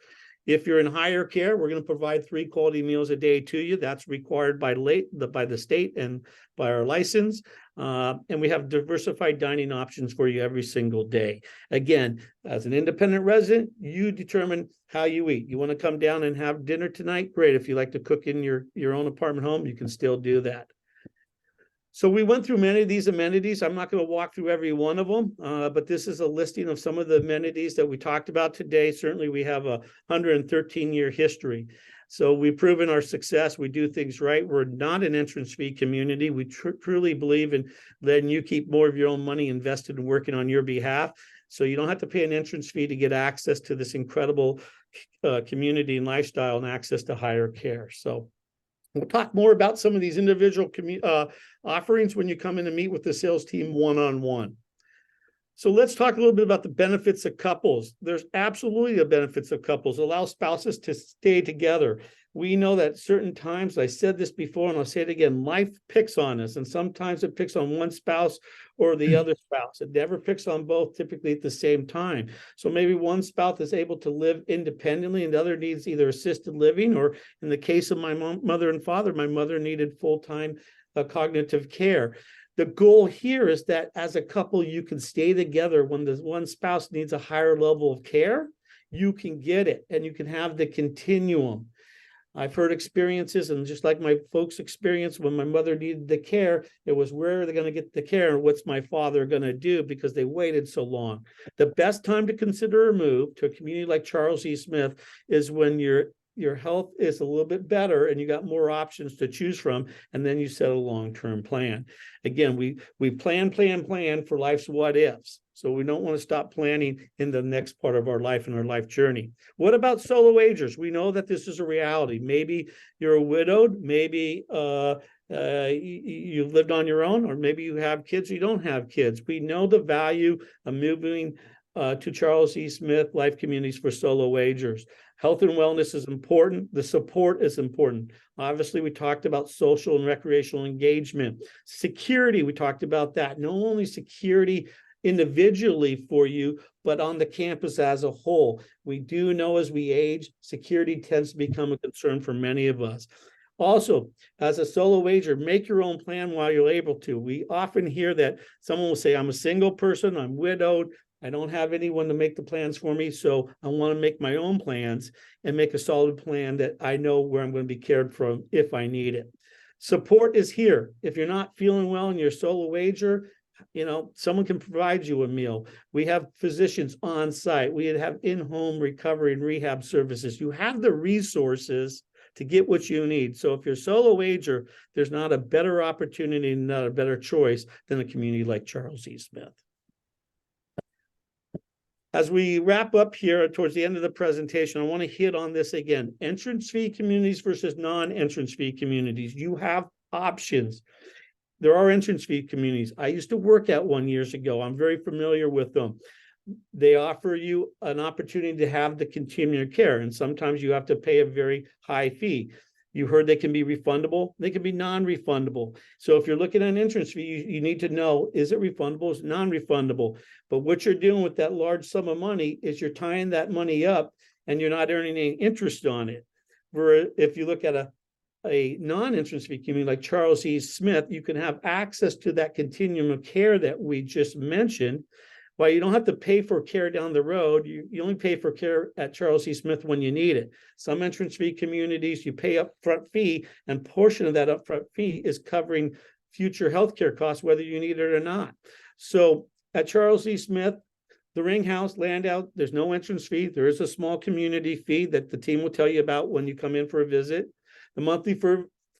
If you're in higher care, we're going to provide 3 quality meals a day to you. That's required by the state and by our license. And we have diversified dining options for you every single day. Again, as an independent resident, you determine how you eat. You want to come down and have dinner tonight? Great. If you like to cook in your own apartment home, you can still do that. So we went through many of these amenities. I'm not going to walk through every one of them, but this is a listing of some of the amenities that we talked about today. Certainly, we have a 113-year history. So we've proven our success. We do things right. We're not an entrance fee community. We truly believe in letting you keep more of your own money invested in working on your behalf. So you don't have to pay an entrance fee to get access to this incredible community and lifestyle and access to higher care. So we'll talk more about some of these individual offerings when you come in and meet with the sales team one-on-one. So let's talk a little bit about the benefits of couples. There's absolutely the benefits of couples. Allow spouses to stay together. We know that certain times, I said this before and I'll say it again, life picks on us, and sometimes it picks on one spouse or the other spouse. It never picks on both typically at the same time. So maybe one spouse is able to live independently and the other needs either assisted living, or in the case of my mother and father, my mother needed full-time cognitive care. The goal here is that as a couple, you can stay together. When the one spouse needs a higher level of care, you can get it and you can have the continuum. I've heard experiences, and just like my folks' experience when my mother needed the care, it was where are they going to get the care and what's my father going to do because they waited so long. The best time to consider a move to a community like Charles E. Smith is when your health is a little bit better and you got more options to choose from, and then you set a long-term plan. Again, we plan for life's what ifs. So we don't want to stop planning in the next part of our life and our life journey. What about solo agers? We know that this is a reality. Maybe you're widowed, maybe you've lived on your own, or maybe you have kids or you don't have kids. We know the value of moving to Charles E. Smith Life Communities for Solo Wagers. Health and wellness is important. The support is important. Obviously, we talked about social and recreational engagement. Security, we talked about that. Not only security individually for you, but on the campus as a whole. We do know as we age, security tends to become a concern for many of us. Also, as a solo wager, make your own plan while you're able to. We often hear that someone will say, I'm a single person, I'm widowed, I don't have anyone to make the plans for me, so I want to make my own plans and make a solid plan that I know where I'm going to be cared for if I need it. Support is here. If you're not feeling well and you're a solo wager, someone can provide you a meal. We have physicians on site. We have in-home recovery and rehab services. You have the resources to get what you need. So if you're a solo wager, there's not a better opportunity, not a better choice than a community like Charles E. Smith. As we wrap up here towards the end of the presentation, I want to hit on this again. Entrance fee communities versus non-entrance fee communities. You have options. There are entrance fee communities. I used to work at one years ago. I'm very familiar with them. They offer you an opportunity to have the continuum of care, and sometimes you have to pay a very high fee. You heard they can be refundable. They can be non-refundable. So if you're looking at an entrance fee, you need to know, is it refundable? Is it non-refundable? But what you're doing with that large sum of money is you're tying that money up and you're not earning any interest on it. Where if you look at a non-entrance fee community like Charles E. Smith, you can have access to that continuum of care that we just mentioned. While you don't have to pay for care down the road, you only pay for care at Charles E. Smith when you need it. Some entrance fee communities, you pay upfront fee, and portion of that upfront fee is covering future healthcare costs, whether you need it or not. So at Charles E. Smith, the Ring House, land out, there's no entrance fee. There is a small community fee that the team will tell you about when you come in for a visit. The monthly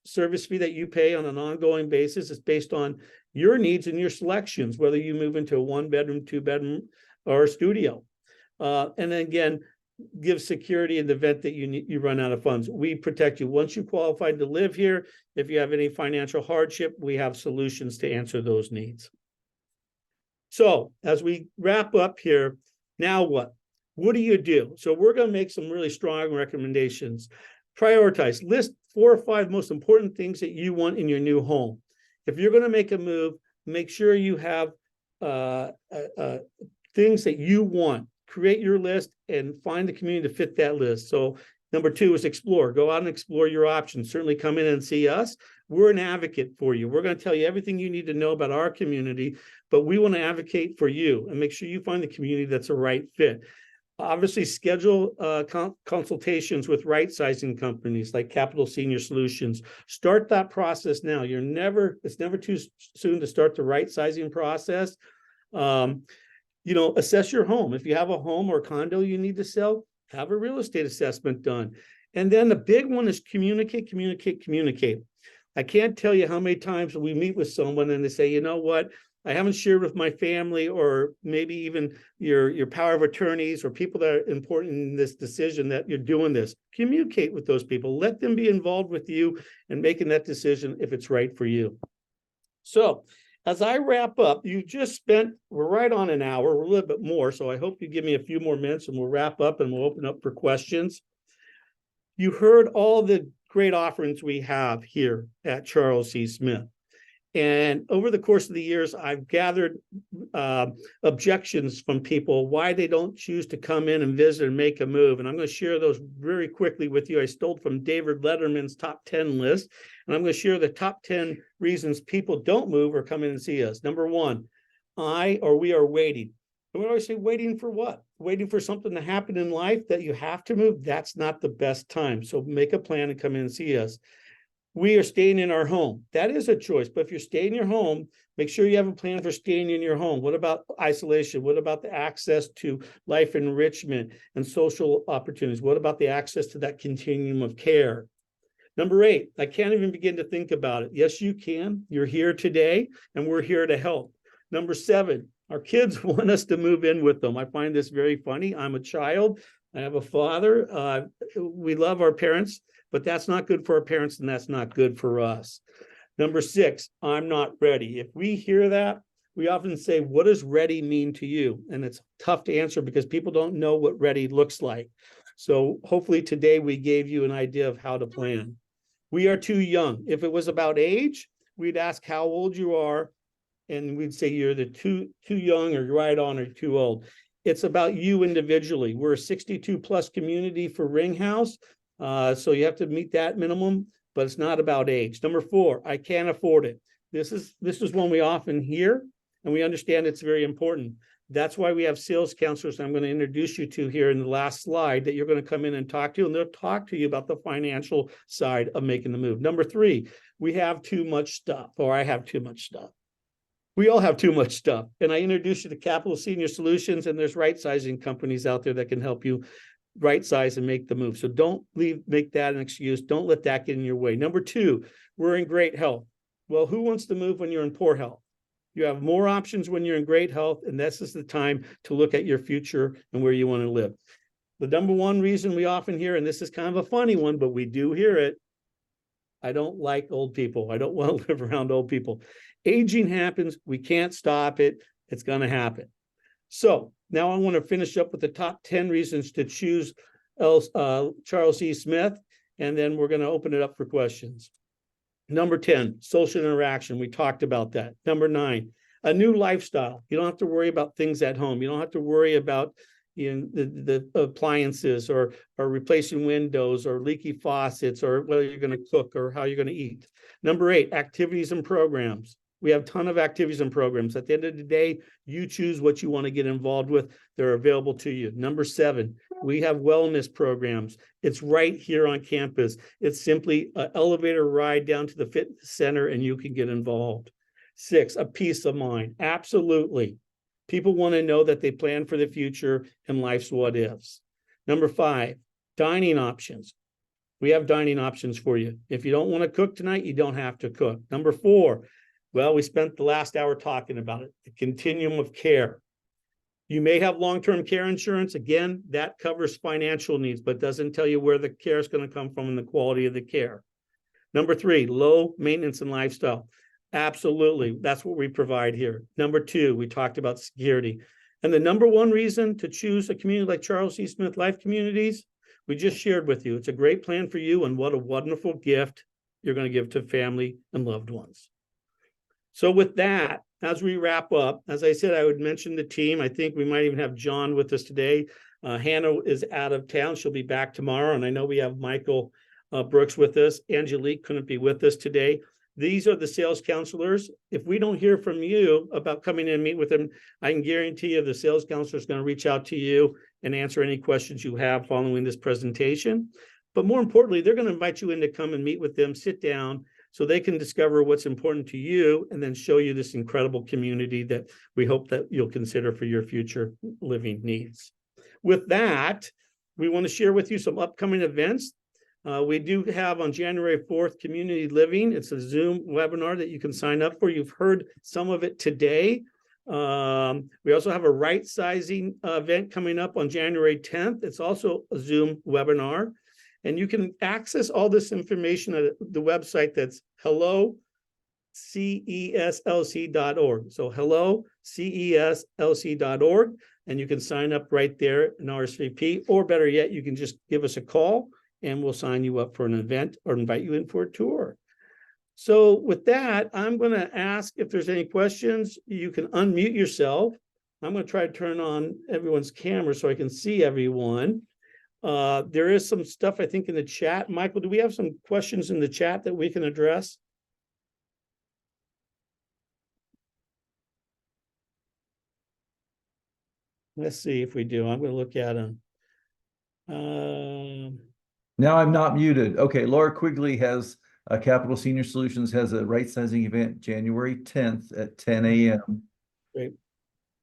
service fee that you pay on an ongoing basis is based on your needs and your selections, whether you move into a 1-bedroom, 2-bedroom, or a studio. And then again, give security in the event that you run out of funds. We protect you. Once you qualify to live here, if you have any financial hardship, we have solutions to answer those needs. So as we wrap up here, now what? What do you do? So we're going to make some really strong recommendations. Prioritize. List 4 or 5 most important things that you want in your new home. If you're going to make a move, make sure you have things that you want. Create your list and find the community to fit that list. So number 2 is explore. Go out and explore your options. Certainly come in and see us. We're an advocate for you. We're going to tell you everything you need to know about our community, but we want to advocate for you and make sure you find the community that's a right fit. Obviously, schedule consultations with right-sizing companies like Capital Senior Solutions. Start that process now. It's never too soon to start the right-sizing process. Assess your home. If you have a home or a condo you need to sell, have a real estate assessment done. And then the big one is communicate. I can't tell you how many times we meet with someone and they say, you know what? I haven't shared with my family, or maybe even your power of attorneys or people that are important in this decision that you're doing this. Communicate with those people. Let them be involved with you and making that decision if it's right for you. So as I wrap up, we're right on an hour, we're a little bit more. So I hope you give me a few more minutes and we'll wrap up and we'll open up for questions. You heard all the great offerings we have here at Charles E. Smith. And over the course of the years, I've gathered objections from people why they don't choose to come in and visit and make a move. And I'm going to share those very quickly with you. I stole from David Letterman's top 10 list, and I'm going to share the top 10 reasons people don't move or come in and see us. Number 1, we are waiting. And we always say, waiting for what? Waiting for something to happen in life that you have to move? That's not the best time. So make a plan and come in and see us. We are staying in our home. That is a choice. But if you're staying in your home, make sure you have a plan for staying in your home. What about isolation? What about the access to life enrichment and social opportunities? What about the access to that continuum of care? Number 8, I can't even begin to think about it. Yes, you can. You're here today, and we're here to help. Number 7, our kids want us to move in with them. I find this very funny. I'm a child. I have a father. We love our parents, but that's not good for our parents, and that's not good for us. Number 6, I'm not ready. If we hear that, we often say, what does ready mean to you? And it's tough to answer because people don't know what ready looks like. So hopefully today we gave you an idea of how to plan. We are too young. If it was about age, we'd ask how old you are, and we'd say you're the too young or right on or too old. It's about you individually. We're a 62 plus community for Ring House. So you have to meet that minimum, but it's not about age. Number 4, I can't afford it. This is one we often hear, and we understand it's very important. That's why we have sales counselors I'm going to introduce you to here in the last slide that you're going to come in and talk to, and they'll talk to you about the financial side of making the move. Number 3, we have too much stuff, or I have too much stuff. We all have too much stuff. And I introduced you to Capital Senior Solutions, and there's right sizing companies out there that can help you right size and make the move. So don't make that an excuse. Don't let that get in your way. Number 2, we're in great health. Well, who wants to move when you're in poor health? You have more options when you're in great health, and this is the time to look at your future and where you want to live. The number 1 reason we often hear, and this is kind of a funny one, but we do hear it, I don't like old people. I don't want to live around old people. Aging happens. We can't stop it. It's going to happen. So now I want to finish up with the top 10 reasons to choose Charles E. Smith, and then we're going to open it up for questions. Number 10, social interaction. We talked about that. Number 9, a new lifestyle. You don't have to worry about things at home. You don't have to worry about the appliances or replacing windows or leaky faucets or whether you're going to cook or how you're going to eat. Number 8, activities and programs. We have a ton of activities and programs. At the end of the day, you choose what you want to get involved with. They're available to you. Number 7, we have wellness programs. It's right here on campus. It's simply an elevator ride down to the fitness center and you can get involved. 6, a peace of mind. Absolutely. People want to know that they plan for the future and life's what ifs. Number 5, dining options. We have dining options for you. If you don't want to cook tonight, you don't have to cook. Number 4, well, we spent the last hour talking about it, the continuum of care. You may have long-term care insurance. Again, that covers financial needs, but doesn't tell you where the care is going to come from and the quality of the care. Number 3, low maintenance and lifestyle. Absolutely. That's what we provide here. Number 2, we talked about security. And the number 1 reason to choose a community like Charles E. Smith Life Communities, we just shared with you. It's a great plan for you, and what a wonderful gift you're going to give to family and loved ones. So with that, as we wrap up, as I said, I would mention the team. I think we might even have John with us today. Hannah is out of town. She'll be back tomorrow. And I know we have Michael Brooks with us. Angelique couldn't be with us today. These are the sales counselors. If we don't hear from you about coming in and meet with them, I can guarantee you the sales counselor is going to reach out to you and answer any questions you have following this presentation. But more importantly, they're going to invite you in to come and meet with them, sit down, so they can discover what's important to you and then show you this incredible community that we hope that you'll consider for your future living needs. With that, we want to share with you some upcoming events. We do have on January 4th, Community Living. It's a Zoom webinar that you can sign up for. You've heard some of it today. We also have a right sizing event coming up on January 10th. It's also a Zoom webinar. And you can access all this information at the website that's helloceslc.org. So helloceslc.org. And you can sign up right there in RSVP, or better yet, you can just give us a call and we'll sign you up for an event or invite you in for a tour. So with that, I'm going to ask if there's any questions. You can unmute yourself. I'm going to try to turn on everyone's camera so I can see everyone. There is some stuff, I think, in the chat. Michael, do we have some questions in the chat that we can address? Let's see if we do. I'm going to look at them. Now I'm not muted. Okay, Laura Quigley has Capital Senior Solutions has a right sizing event January 10th at 10 a.m. Great.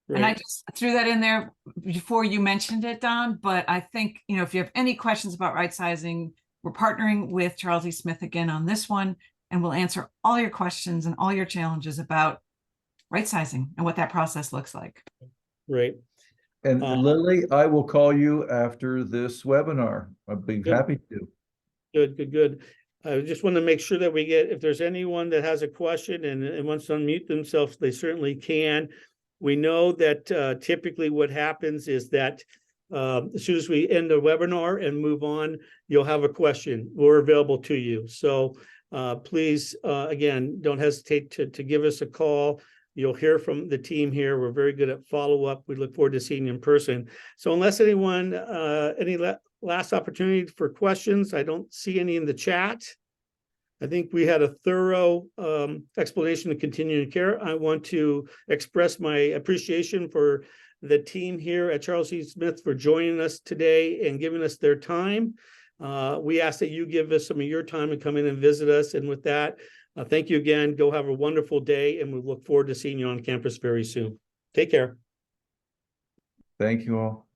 And I just threw that in there before you mentioned it, Don, but I think, if you have any questions about right sizing, we're partnering with Charles E. Smith again on this one, and we'll answer all your questions and all your challenges about right sizing and what that process looks like. Great. And Lily, I will call you after this webinar. I'd be happy to. Good. I just want to make sure that we get, if there's anyone that has a question and wants to unmute themselves, they certainly can. We know that typically what happens is that as soon as we end the webinar and move on, you'll have a question. We're available to you. So please, again, don't hesitate to give us a call. You'll hear from the team here. We're very good at follow-up. We look forward to seeing you in person. So unless anyone, any last opportunity for questions, I don't see any in the chat. I think we had a thorough explanation of continuing care. I want to express my appreciation for the team here at Charles E. Smith for joining us today and giving us their time. We ask that you give us some of your time and come in and visit us. And with that, thank you again. Go have a wonderful day, and we look forward to seeing you on campus very soon. Take care. Thank you all.